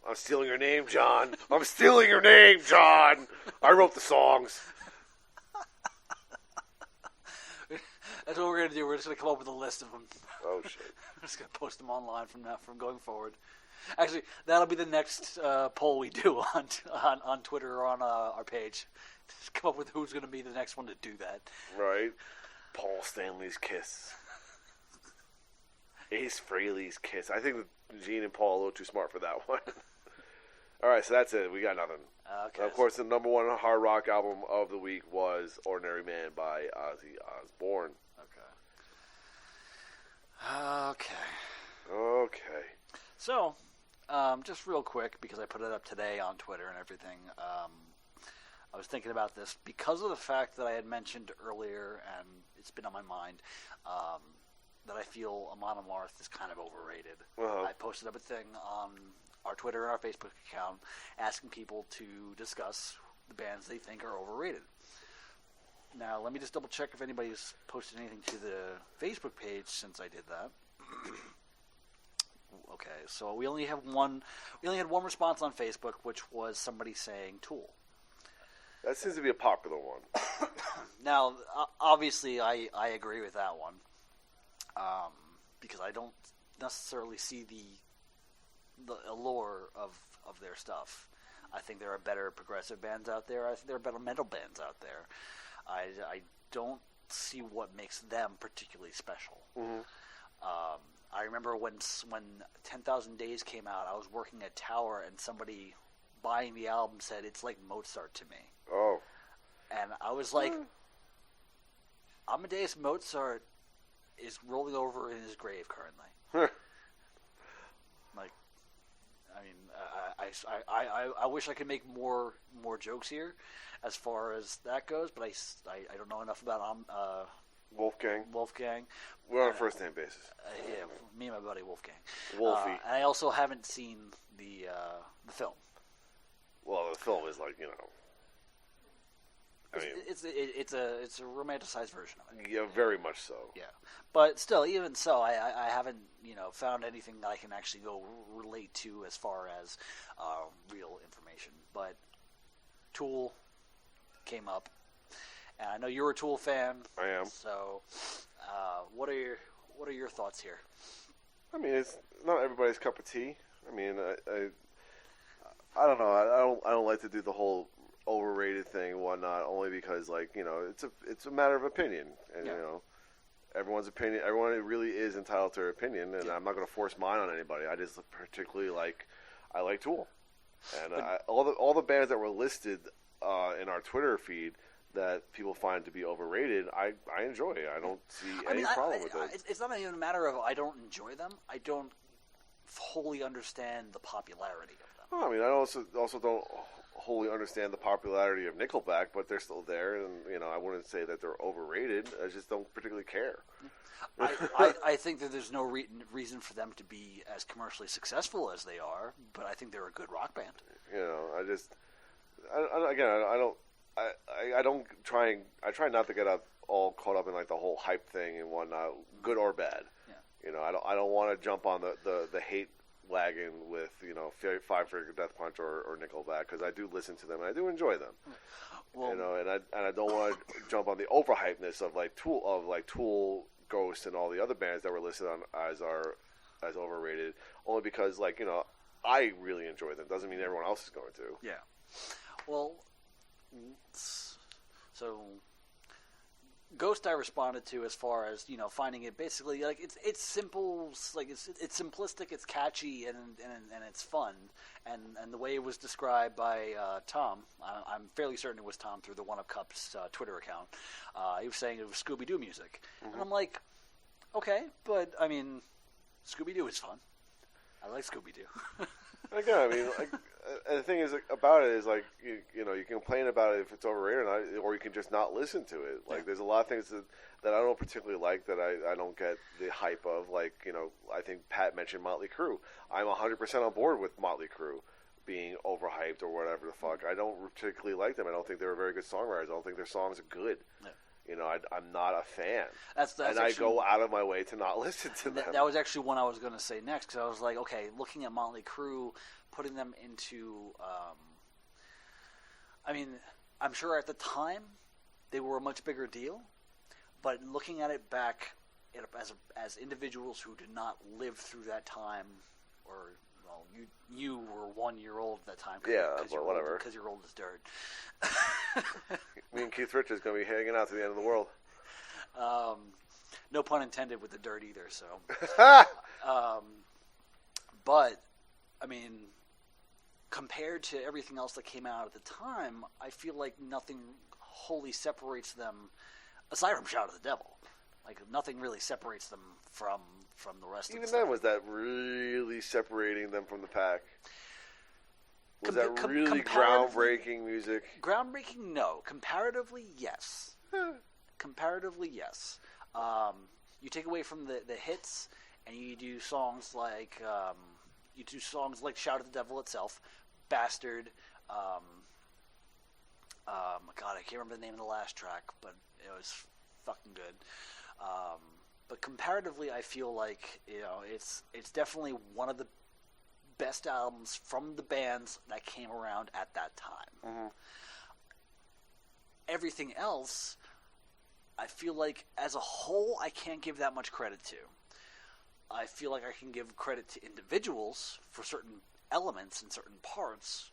I'm stealing your name, John. I'm stealing your name, John. I wrote the songs. That's what we're going to do. We're just going to come up with a list of them. Oh, shit. We're just going to post them online from going forward. Actually, that'll be the next poll we do on Twitter or on our page. Just come up with who's going to be the next one to do that. Right. Paul Stanley's Kiss. Ace Frehley's Kiss. I think Gene and Paul are a little too smart for that one. All right, so that's it. We got nothing. Okay. Of course, the number one hard rock album of the week was Ordinary Man by Ozzy Osbourne. Okay. So, just real quick, because I put it up today on Twitter and everything, I was thinking about this because of the fact that I had mentioned earlier, and it's been on my mind, that I feel Amon Amarth is kind of overrated. Uh-huh. I posted up a thing on our Twitter and our Facebook account asking people to discuss the bands they think are overrated. Now, let me just double check if anybody's posted anything to the Facebook page since I did that. Okay, so we only had one response on Facebook, which was somebody saying Tool. That seems to be a popular one. Now, obviously, I agree with that one, because I don't necessarily see the allure of their stuff. I think there are better progressive bands out there. I think there are better metal bands out there. I don't see what makes them particularly special. Mm-hmm. I remember when 10,000 Days came out, I was working at Tower, and somebody buying the album said it's like Mozart to me. Oh. And I was like, Amadeus Mozart is rolling over in his grave currently. Like, I mean, I wish I could make more jokes here as far as that goes, but I don't know enough about Wolfgang. We're on a first name basis. Yeah, me and my buddy Wolfgang. Wolfie. And I also haven't seen the film. Well, the film is like, It's a romanticized version of it. Yeah, very much so. Yeah, but still, even so, I haven't found anything that I can actually go relate to as far as real information. But Tool came up, and I know you're a Tool fan. I am. So, what are your thoughts here? I mean, it's not everybody's cup of tea. I mean, I don't know. I don't like to do the whole overrated thing and whatnot, only because it's a matter of opinion, and everyone's opinion. Everyone really is entitled to their opinion, and I'm not going to force mine on anybody. I just particularly like Tool, and all the bands that were listed in our Twitter feed that people find to be overrated, I enjoy. I don't see any problem with it. It's not even a matter of I don't enjoy them. I don't wholly understand the popularity of them. Well, I mean, I also don't wholly understand the popularity of Nickelback, but they're still there, and I wouldn't say that they're overrated. I just don't particularly care. I think that there's no reason for them to be as commercially successful as they are, but I think they're a good rock band. I try not to get all caught up in like the whole hype thing and whatnot, good or bad. Yeah. I don't want to jump on the hate wagon with Five Finger Death Punch or Nickelback, because I do listen to them and I do enjoy them. Well, and I don't want to jump on the overhypeness of Tool, Ghost, and all the other bands that were listed on as overrated, only because I really enjoy them. Doesn't mean everyone else is going to. Yeah. Well, so Ghost I responded to as far as finding it basically like it's simple, like it's simplistic, it's catchy, and it's fun, and the way it was described by Tom, I'm fairly certain it was Tom through the One Up Cup's Twitter account. He was saying it was Scooby-Doo music, and I'm like, okay, but I mean, Scooby-Doo is fun. I like Scooby-Doo. Again, I mean, and the thing is about it is you can complain about it if it's overrated, or you can just not listen to it. There's a lot of things that I don't particularly like, that I don't get the hype of. I think Pat mentioned Motley Crue. I'm 100% on board with Motley Crue being overhyped or whatever the fuck. I don't particularly like them. I don't think they're very good songwriters. I don't think their songs are good. Yeah. I'm not a fan. And I go out of my way to not listen to them. That was actually one I was going to say next, because I was like, okay, looking at Motley Crue, putting them into, I mean, I'm sure at the time they were a much bigger deal, but looking at it back as individuals who did not live through that time, or you were 1 year old at that time. Whatever. Because you're old as dirt. Me and Keith Richards going to be hanging out to the end of the world. No pun intended with the dirt either. So, but I mean, compared to everything else that came out at the time, I feel like nothing wholly separates them, aside from Shout at the Devil. Like nothing really separates them from the rest of the stuff. Even then, was that really separating them from the pack? Was that really groundbreaking music? Groundbreaking, no. Comparatively, yes. Comparatively, yes. You take away from the hits, and you do songs like Shout at the Devil itself, Bastard. God, I can't remember the name of the last track, but it was fucking good. But comparatively, I feel like it's definitely one of the best albums from the bands that came around at that time. Mm-hmm. Everything else, I feel like as a whole, I can't give that much credit to. I feel like I can give credit to individuals for certain elements and certain parts,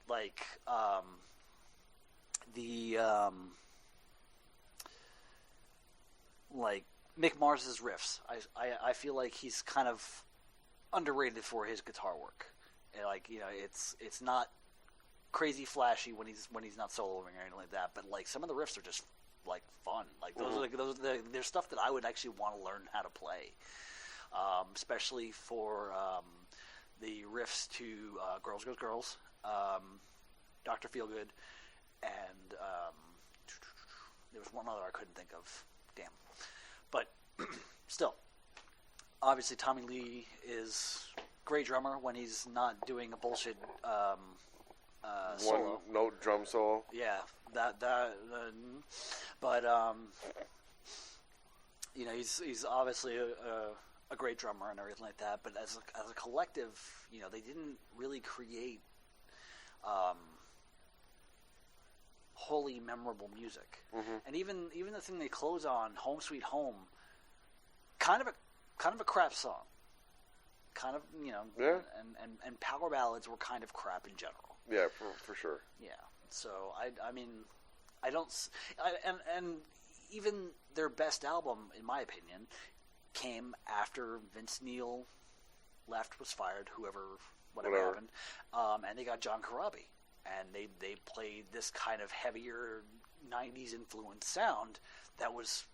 like Mick Mars's riffs. I feel like he's kind of underrated for his guitar work. And it's not crazy flashy when he's not soloing or anything like that, but some of the riffs are just fun. There's stuff that I would actually want to learn how to play, especially for the riffs to Girls, Girls, Girls, Dr. Feelgood, and there was one other I couldn't think of. Damn. But still, obviously Tommy Lee is great drummer when he's not doing a bullshit solo. One note drum solo. Yeah, but you know, he's obviously a great drummer and everything like that. But as a collective, you know, they didn't really create wholly memorable music. Mm-hmm. And even the thing they close on, "Home Sweet Home," kind of a crap song. Kind of, you know, yeah. And power ballads were kind of crap in general. Yeah, for sure. Yeah. So I mean, I don't, and even their best album, in my opinion, came after Vince Neil left, was fired, whatever happened, and they got John Corabi, and they played this kind of heavier '90s influenced sound that was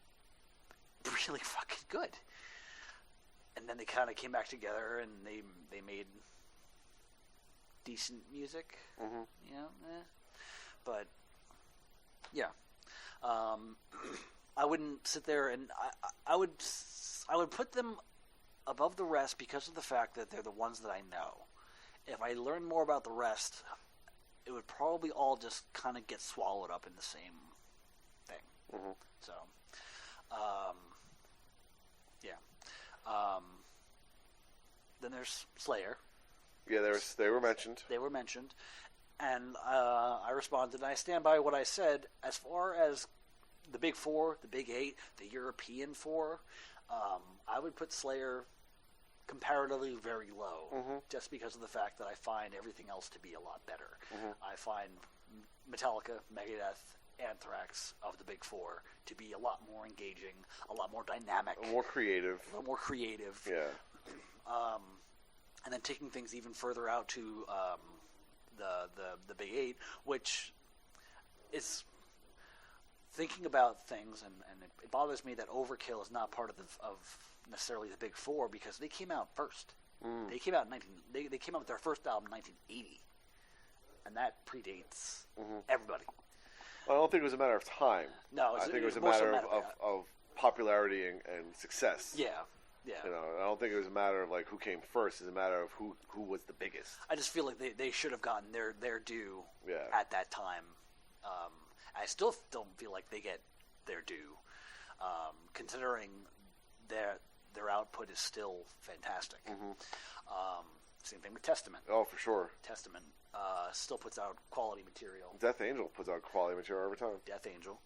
really fucking good. And then they kind of came back together and they made decent music, mm-hmm. you know. But yeah, I wouldn't sit there and I would put them above the rest because of the fact that they're the ones that I know. If I learn more about the rest, it would probably all just kind of get swallowed up in the same thing. Mm-hmm. So, yeah. Then there's Slayer. Yeah, they were mentioned. They were mentioned, and I responded. And I stand by what I said. As far as the Big Four, the Big Eight, the European Four, I would put Slayer comparatively very low, mm-hmm. just because of the fact that I find everything else to be a lot better. Mm-hmm. I find Metallica, Megadeth, Anthrax of the Big Four to be a lot more engaging, a lot more dynamic, more creative. A lot more creative. Yeah. And then taking things even further out to the Big Eight, which is thinking about things, and it bothers me that Overkill is not part of necessarily the Big Four because they came out first. Mm. They came out they came out with their first album in 1980, and that predates mm-hmm. everybody. I don't think it was a matter of time. No, I think it was a matter of popularity and success. Yeah. Yeah. You know, I don't think it was a matter of like who came first. It's a matter of who was the biggest. I just feel like they should have gotten their due yeah. at that time. I still don't feel like they get their due, considering their output is still fantastic. Mm-hmm. Same thing with Testament. Oh, for sure. Testament still puts out quality material. Death Angel puts out quality material every time. Death Angel,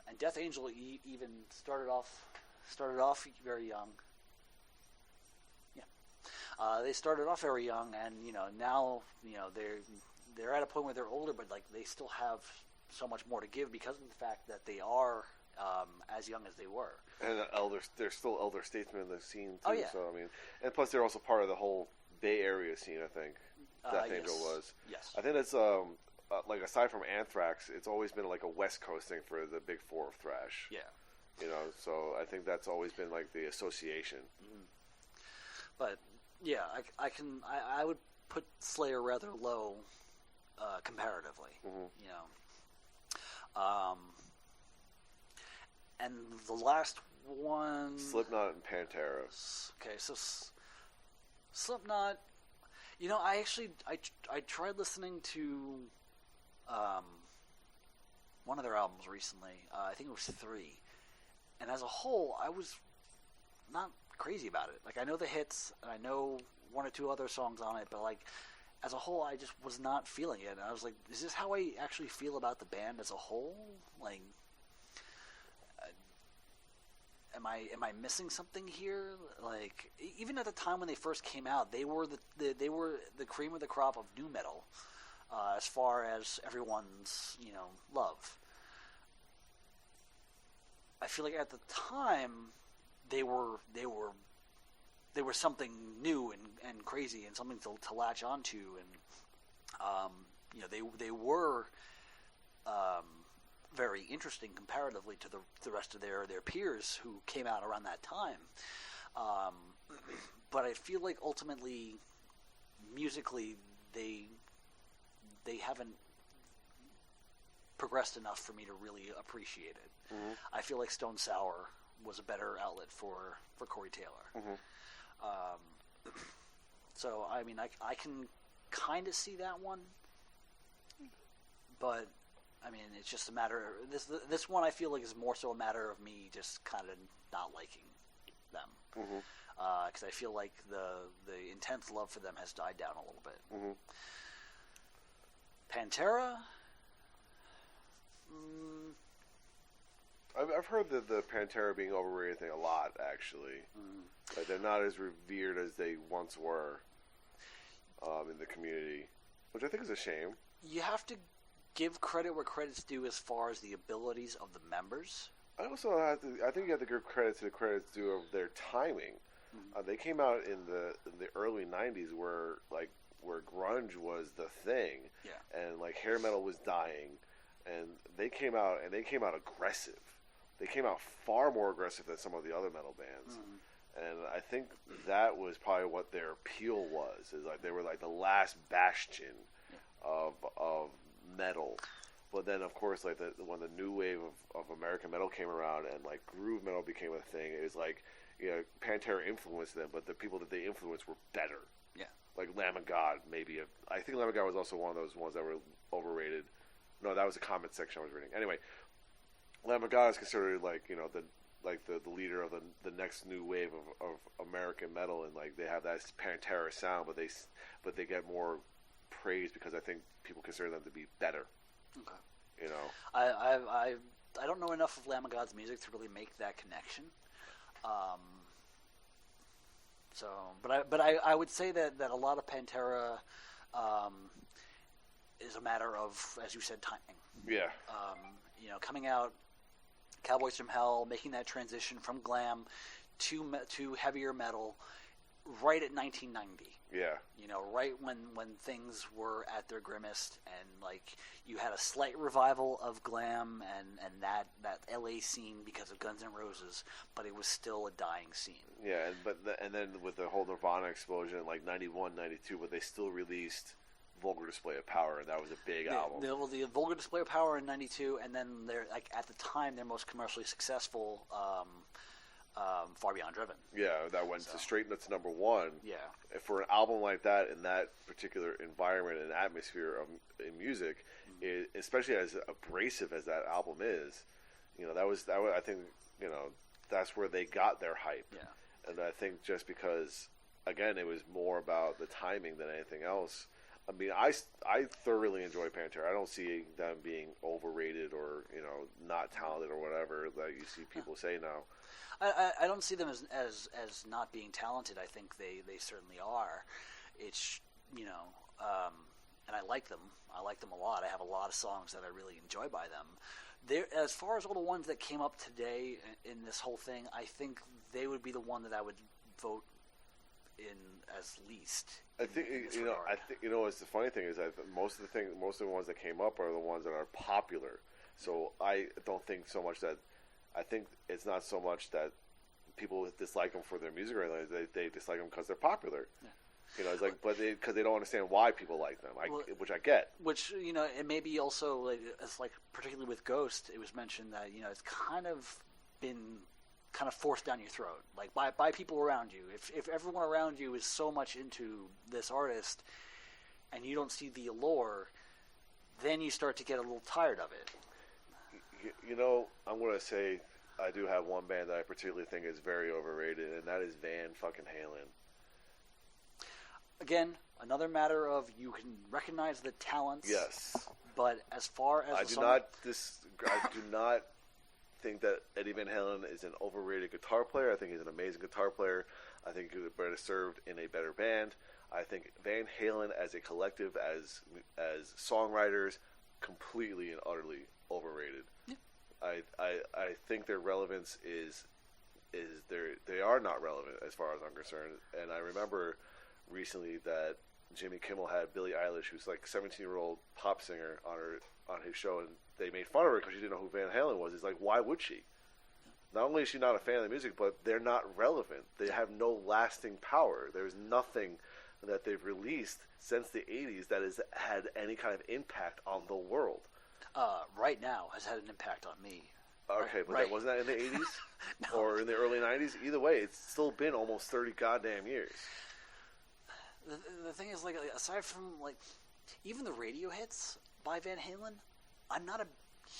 and Death Angel even started off very young. Yeah, they started off very young, and now they're at a point where they're older, but like they still have so much more to give because of the fact that they are as young as they were. And they're still elder statesmen in the scene too. Oh, yeah. So I mean, and plus they're also part of the whole Bay Area scene. I think Death Angel was. Yes. I think that's like aside from Anthrax, it's always been like a West Coast thing for the Big Four of thrash. Yeah. So I think that's always been like the association. Mm-hmm. But yeah, I would put Slayer rather low comparatively. Mm-hmm. And the last one, Slipknot and Pantera. Okay, so Slipknot. I tried listening to one of their albums recently. I think it was 3. And as a whole, I was not crazy about it. Like, I know the hits, and I know 1 or 2 other songs on it, but, like, as a whole, I just was not feeling it. And I was like, is this how I actually feel about the band as a whole? Like, am I missing something here? Like, even at the time when they first came out, they were the cream of the crop of nu metal, as far as everyone's, love. I feel like at the time they were something new and crazy and something to latch onto, and they were very interesting comparatively to the rest of their peers who came out around that time. But I feel like ultimately, musically, they haven't progressed enough for me to really appreciate it. Mm-hmm. I feel like Stone Sour was a better outlet for Corey Taylor. Mm-hmm. So I mean, I can kind of see that one, but I mean, it's just a matter. This one I feel like is more so a matter of me just kind of not liking them, because I feel like the intense love for them has died down a little bit. Pantera. I've heard the Pantera being overrated thing a lot, actually. Like they're not as revered as they once were in the community, which I think is a shame. You have to give credit where credit's due as far as the abilities of the members. I also I think you have to give credit to the credit's due of their timing. They came out in the early '90s where grunge was the thing, and like hair metal was dying, and they came out aggressive. They came out far more aggressive than some of the other metal bands. And I think that was probably what their appeal was. Is like they were like the last bastion of metal. But then, of course, like when the new wave of American metal came around and like groove metal became a thing, it was like, Pantera influenced them, but the people that they influenced were better. Yeah. Like Lamb of God, maybe. I think Lamb of God was also one of those ones that were overrated. No, that was the comment section I was reading. Anyway, Lamb of God is considered like the leader of the next new wave of American metal, and like they have that Pantera sound, but they get more praise because I think people consider them to be better. Okay. I don't know enough of Lamb of God's music to really make that connection. But I would say that a lot of Pantera is a matter of, as you said, timing. Yeah. Coming out, Cowboys from Hell, making that transition from glam to heavier metal, right at 1990. Yeah. Right when things were at their grimmest, and like you had a slight revival of glam and that LA scene because of Guns N' Roses, but it was still a dying scene. Yeah, and then with the whole Nirvana explosion in like 91, 92, but they still released Vulgar Display of Power, and that was a big album. The Vulgar Display of Power in 92, and then they're like at the time their most commercially successful Far Beyond Driven. Yeah, that went straight to number one. Yeah. For an album like that in that particular environment and atmosphere in music, especially as abrasive as that album is, I think that's where they got their hype. Yeah. And I think just because, again, it was more about the timing than anything else. I mean, I thoroughly enjoy Pantera. I don't see them being overrated or not talented or whatever that you see people say now. I don't see them as not being talented. I think they certainly are. It's and I like them. I like them a lot. I have a lot of songs that I really enjoy by them. As far as all the ones that came up today in this whole thing, I think they would be the one that I would vote in as least. I think what's the funny thing is that most of the ones that came up are the ones that are popular. So I don't think so much that. I think it's not so much that people dislike them for their music or anything. They dislike them because they're popular. Yeah. It's like, but because they don't understand why people like them, which I get. Which it may be also it's like particularly with Ghost, it was mentioned that it's kind of been forced down your throat, like by people around you. If everyone around you is so much into this artist, and you don't see the allure, then you start to get a little tired of it. I'm going to say I do have one band that I particularly think is very overrated, and that is Van fucking Halen. Again, another matter of you can recognize the talents. Yes. But as far as I do not think that Eddie Van Halen is an overrated guitar player. I think he's an amazing guitar player. I think he would better served in a better band. I think Van Halen as a collective, as songwriters, completely and utterly overrated. Yeah. I think their relevance is they are not relevant as far as I'm concerned. And I remember recently that Jimmy Kimmel had Billie Eilish, who's like a 17-year-old pop singer, on his show, and they made fun of her because she didn't know who Van Halen was. He's like, why would she? Not only is she not a fan of the music, but they're not relevant. They have no lasting power. There's nothing that they've released since the 80s that has had any kind of impact on the world. Right Now has had an impact on me. Okay, but right. Wasn't that in the 80s? No. Or in the early 90s? Either way, it's still been almost 30 goddamn years. The thing is, like, aside from, like, even the radio hits by Van Halen I'm not a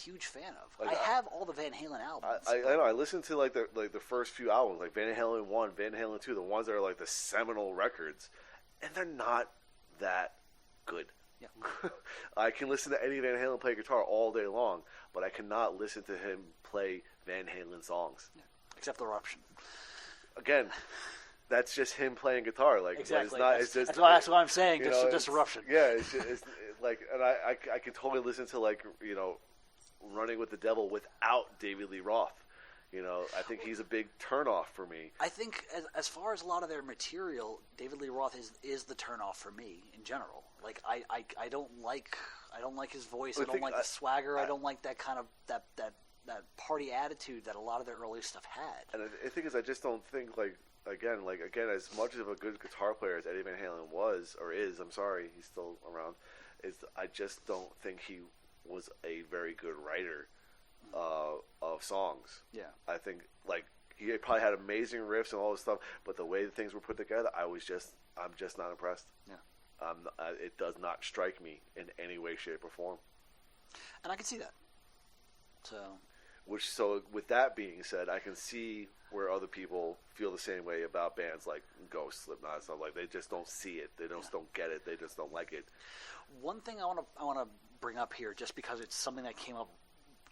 huge fan of. Like, I have all the Van Halen albums. I know. I listened to like the first few albums, like Van Halen 1, Van Halen 2, the ones that are like the seminal records, and they're not that good. Yeah. I can listen to Eddie Van Halen play guitar all day long, but I cannot listen to him play Van Halen songs. Yeah. Except the Eruption. Again, that's just him playing guitar. Like, Exactly. It's not, it's just, that's what I'm saying. you Just, know, just Eruption. Yeah, it's like, and I can totally listen to like Running with the Devil without David Lee Roth. I think he's a big turnoff for me. I think as far as a lot of their material, David Lee Roth is the turnoff for me in general. Like I don't like his voice. I don't like the swagger. I don't like that kind of that party attitude that a lot of their early stuff had. And the thing is, I just don't think again, as much of a good guitar player as Eddie Van Halen was or is, I'm sorry, he's still around. I just don't think he was a very good writer of songs. Yeah, I think he probably had amazing riffs and all this stuff, but the way things were put together, I'm just not impressed. Yeah, it does not strike me in any way, shape, or form. And I can see that. So with that being said, I can see where other people feel the same way about bands like Ghost, Slipknot, and stuff. Like they just don't see it, they just don't get it, they just don't like it. One thing I want to bring up here, just because it's something that came up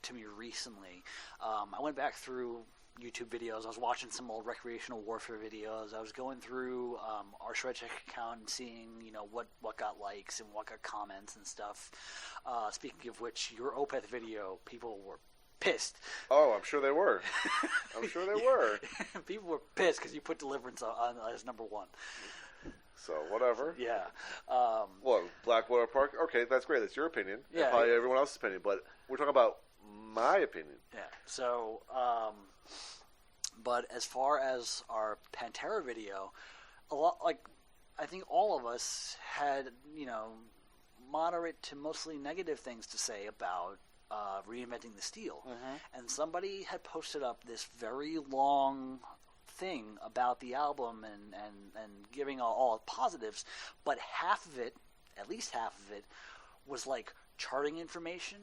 to me recently. I went back through YouTube videos. I was watching some old recreational warfare videos. I was going through our Shred Check account and seeing, what got likes and what got comments and stuff. Speaking of which, your Opeth video, people were pissed. Oh, I'm sure they were. People were pissed because you put Deliverance on as number one. So, whatever. Yeah. Blackwater Park? Okay, that's great. That's your opinion. Yeah. And probably everyone else's opinion. But we're talking about my opinion. Yeah. So, but as far as our Pantera video, I think all of us had, moderate to mostly negative things to say about Reinventing the Steel. Mm-hmm. And somebody had posted up this very long thing about the album and giving all positives, but at least half of it, was like charting information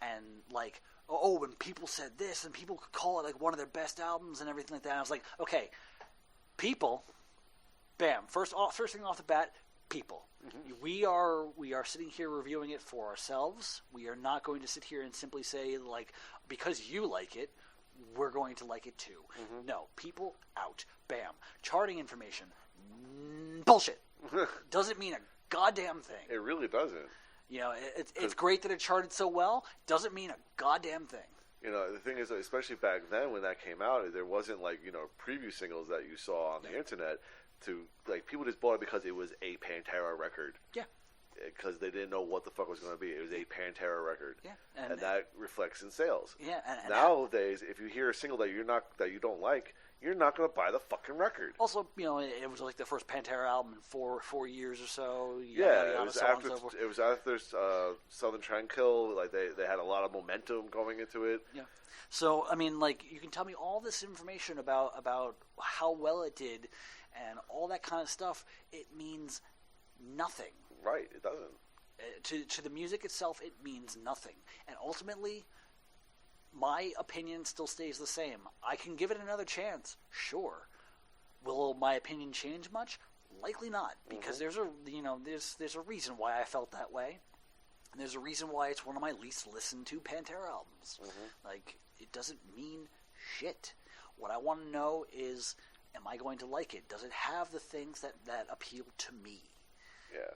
and like, oh, and people said this, and people could call it like one of their best albums and everything like that. And I was like, okay, people, bam, first thing off the bat, people. Mm-hmm. We are sitting here reviewing it for ourselves. We are not going to sit here and simply say, like, because you like it, we're going to like it too. Mm-hmm. No, people out. Bam. Charting information. Bullshit. Doesn't mean a goddamn thing. It really doesn't. It's great that it charted so well. Doesn't mean a goddamn thing. The thing is, especially back then when that came out, there wasn't preview singles that you saw on the internet. People just bought it because it was a Pantera record. Yeah. Because they didn't know what the fuck was going to be. It was a Pantera record. Yeah. And that reflects in sales. Yeah. And nowadays, if you hear a single that you don't like, you're not going to buy the fucking record. Also, it was like the first Pantera album in four years or so. It was after Southern Tranquil. Like they had a lot of momentum going into it. Yeah. So I mean, you can tell me all this information about how well it did, and all that kind of stuff. It means nothing. Right. It doesn't. To the music itself, it means nothing, and ultimately, my opinion still stays the same. I can give it another chance, sure. Will my opinion change much? Likely not, because mm-hmm. there's a reason why I felt that way. And there's a reason why it's one of my least listened to Pantera albums. Mm-hmm. It doesn't mean shit. What I want to know is, am I going to like it? Does it have the things that appeal to me? Yeah.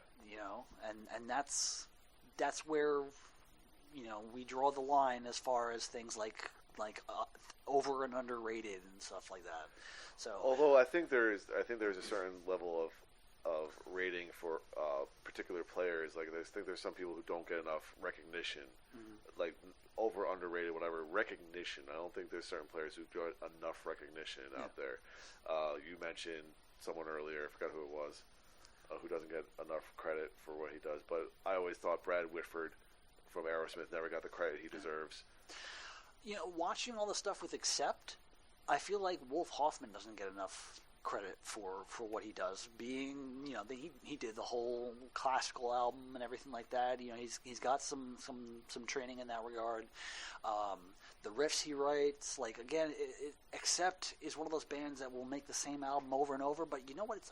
And that's where we draw the line as far as things like over and underrated and stuff like that. So, although I think there's a certain level of rating for particular players. I think there's some people who don't get enough recognition, mm-hmm. Over underrated, whatever recognition. I don't think there's certain players who get enough recognition out there. You mentioned someone earlier, I forgot who it was, who doesn't get enough credit for what he does. But I always thought Brad Whitford from Aerosmith never got the credit he deserves. Watching all the stuff with Accept, I feel like Wolf Hoffman doesn't get enough credit for what he does. Being, he did the whole classical album and everything like that. He's got some training in that regard. The riffs he writes, like, again, Accept is one of those bands that will make the same album over and over, but you know what? It's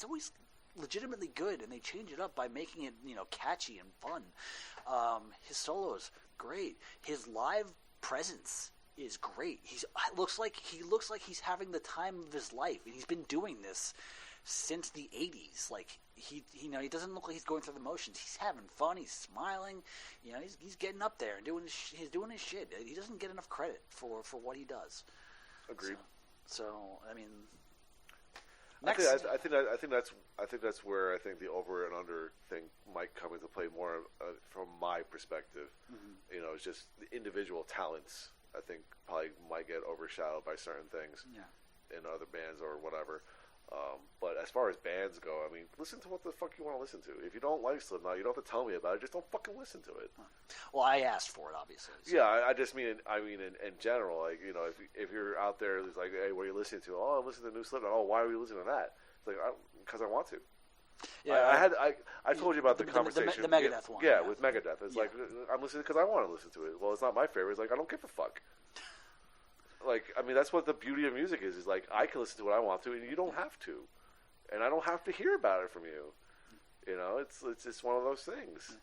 always legitimately good, and they change it up by making it, catchy and fun. His solos, great. His live presence is great. He looks like he's having the time of his life, and he's been doing this since the 80s. Like, he doesn't look like he's going through the motions. He's having fun. He's smiling. He's getting up there and he's doing his shit. He doesn't get enough credit for what he does. Agreed. So I mean, I think that's where I think the over and under thing might come into play more from my perspective. Mm-hmm. It's just the individual talents. I think probably might get overshadowed by certain things in other bands or whatever. But as far as bands go, I mean, listen to what the fuck you want to listen to. If you don't like Slipknot, you don't have to tell me about it. Just don't fucking listen to it. Well, I asked for it, obviously. So. Yeah, I just mean, in general, like, if you're out there, it's like, hey, what are you listening to? Oh, I'm listening to new Slipknot. Oh, why are you listening to that? It's like, because I want to. Yeah, I told you about the conversation. The Megadeth one. Yeah, with Megadeth. It's like, I'm listening because I want to listen to it. Well, it's not my favorite. It's like, I don't give a fuck. Like, I mean, that's what the beauty of music is like, I can listen to what I want to, and you don't have to. And I don't have to hear about it from you. It's just one of those things.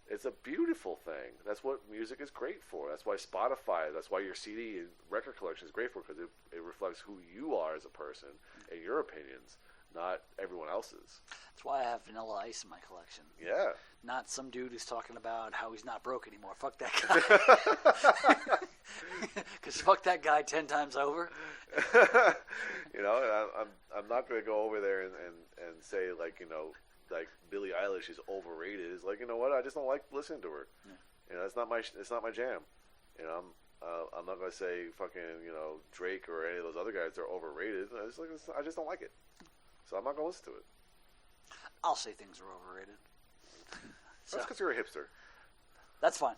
It's a beautiful thing. That's what music is great for. That's why Spotify, that's why your CD and record collection is great for, because it reflects who you are as a person and your opinions, not everyone else's. That's why I have Vanilla Ice in my collection. Yeah. Not some dude who's talking about how he's not broke anymore. Fuck that guy. Because fuck that guy 10 times over. I'm not going to go over there and say, like Billie Eilish is overrated. It's like, you know what? I just don't like listening to her. Yeah. It's not my jam. I'm not going to say fucking, Drake or any of those other guys are overrated. I just don't like it. So I'm not going to listen to it. I'll say things are overrated. That's because you're a hipster. That's fine.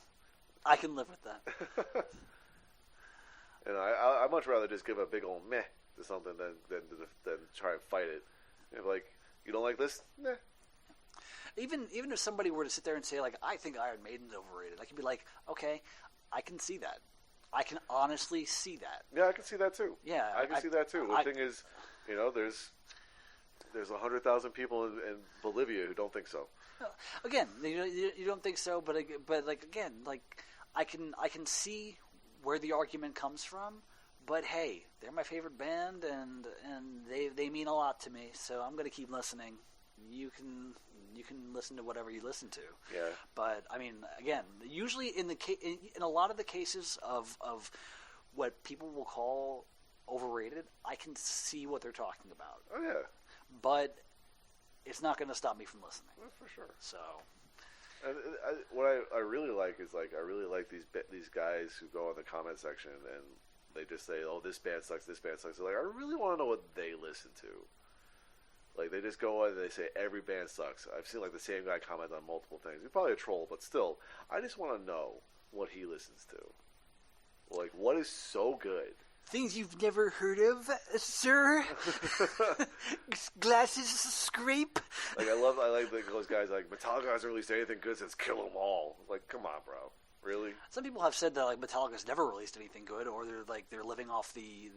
I can live with that. And I'd much rather just give a big old meh to something than try and fight it. Like, you don't like this? Meh. Even if somebody were to sit there and say, like, I think Iron Maiden's overrated, I could be like, okay, I can see that. I can honestly see that. Yeah, I can see that too. Yeah, I can see that too. The thing is, there's 100,000 people in Bolivia who don't think so. Again, you don't think so, but like, again, like, I can see where the argument comes from, but hey, they're my favorite band, and they mean a lot to me, so I'm going to keep listening. You can listen to whatever you listen to. Yeah. But I mean, again, usually in a lot of the cases of what people will call overrated, I can see what they're talking about. Oh yeah. But it's not going to stop me from listening. Well, for sure. So. And what I really like is, like, I really like these guys who go in the comment section and they just say, "Oh, this band sucks. This band sucks." They're like, I really want to know what they listen to. Like, they just go on and they say every band sucks. I've seen, like, the same guy comment on multiple things. He's probably a troll, but still, I just want to know what he listens to. Like, what is so good? Things you've never heard of, sir. Glasses scrape. Like, I like those guys. Like, Metallica hasn't released anything good since Kill 'Em All. Like, come on, bro. Really? Some people have said that, like, Metallica's never released anything good, or they're living off the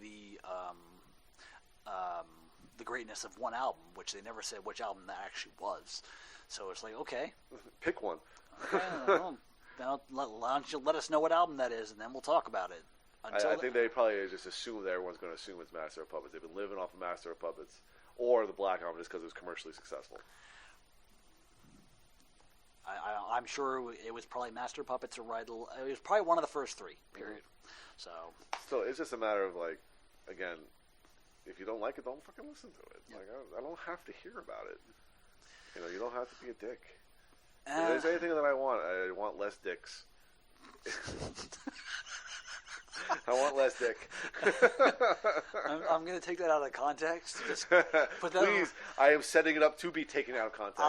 greatness of one album, which they never said which album that actually was. So it's like, okay, pick one. Okay, well, why don't you let us know what album that is, and then we'll talk about it. I think they probably just assume that everyone's going to assume it's Master of Puppets. They've been living off of Master of Puppets or the Black Album just because it was commercially successful. I'm sure it was probably Master of Puppets or Rydell. It was probably one of the first three, period. So it's just a matter of, like, again, if you don't like it, don't fucking listen to it. Yep. Like, I don't have to hear about it. You don't have to be a dick. If there's anything that I want less dicks. I want less dick. I'm going to take that out of context. Just put that Please, I am setting it up to be taken out of context.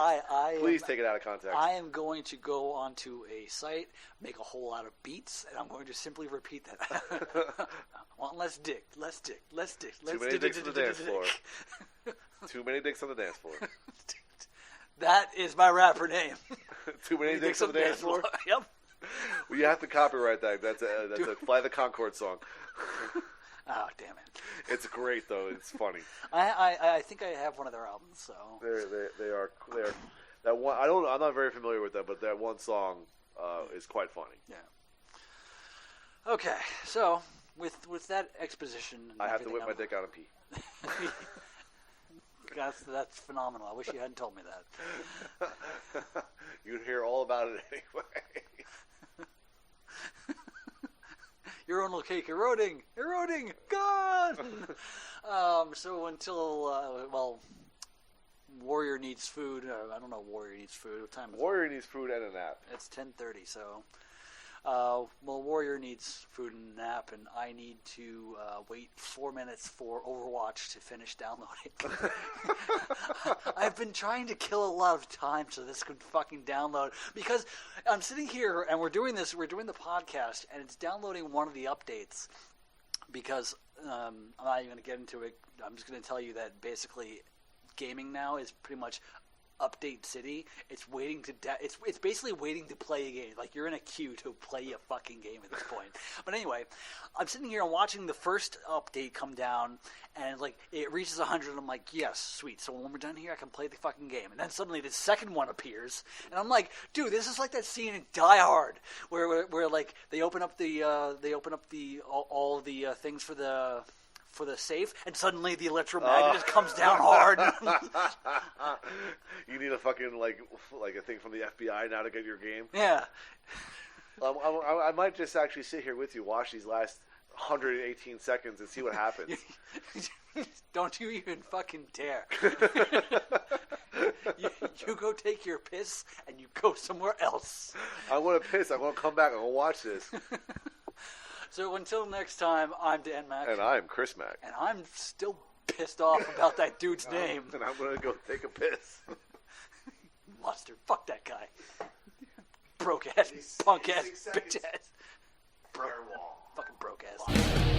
Please take it out of context. I am going to go onto a site, make a whole lot of beats, and I'm going to simply repeat that. I want less dick, less dick, less dick, less dick. Too many dicks on the dance floor. Too many dicks on the dance floor. That is my rapper name. Too many dicks on the dance floor? Yep. Well, you have to copyright that. That's a Fly the Concord song. Oh, damn it. It's great, though. It's funny. I think I have one of their albums, so. They are that one. I'm not very familiar with that, but that one song is quite funny. Yeah. Okay, so with that exposition, and I have to whip my dick out and pee. That's phenomenal. I wish you hadn't told me that. You'd hear all about it anyway. Urinal cake eroding, gone. So until Warrior needs food. I don't know. Warrior needs food. What time is it? Warrior needs food and a nap. It's 10:30. So, Warrior needs food and a nap, and I need to wait 4 minutes for Overwatch to finish downloading. I've been trying to kill a lot of time so this could fucking download, because I'm sitting here and we're doing the podcast, and it's downloading one of the updates, because I'm not even going to get into it. I'm just going to tell you that basically gaming now is pretty much update city. It's waiting to it's basically waiting to play a game. Like, you're in a queue to play a fucking game at this point. But anyway, I'm sitting here and watching the first update come down, and like it reaches 100, and I'm like, yes, sweet. So when we're done here, I can play the fucking game. And then suddenly the second one appears, and I'm like, dude, this is like that scene in Die Hard where like they open up all the things for the safe, and suddenly the electromagnet just comes down hard. You need a fucking like a thing from the FBI now to get your game. Yeah. I might just actually sit here with you, watch these last 118 seconds, and see what happens. Don't you even fucking dare. You go take your piss, and you go somewhere else. I want to piss. I want to come back. I want to watch this. So until next time, I'm Dan Mack. And I'm Chris Mack. And I'm still pissed off about that dude's name. And I'm going to go take a piss. Mustard. Fuck that guy. Broke ass, punk ass, bitch ass. Fucking broke ass.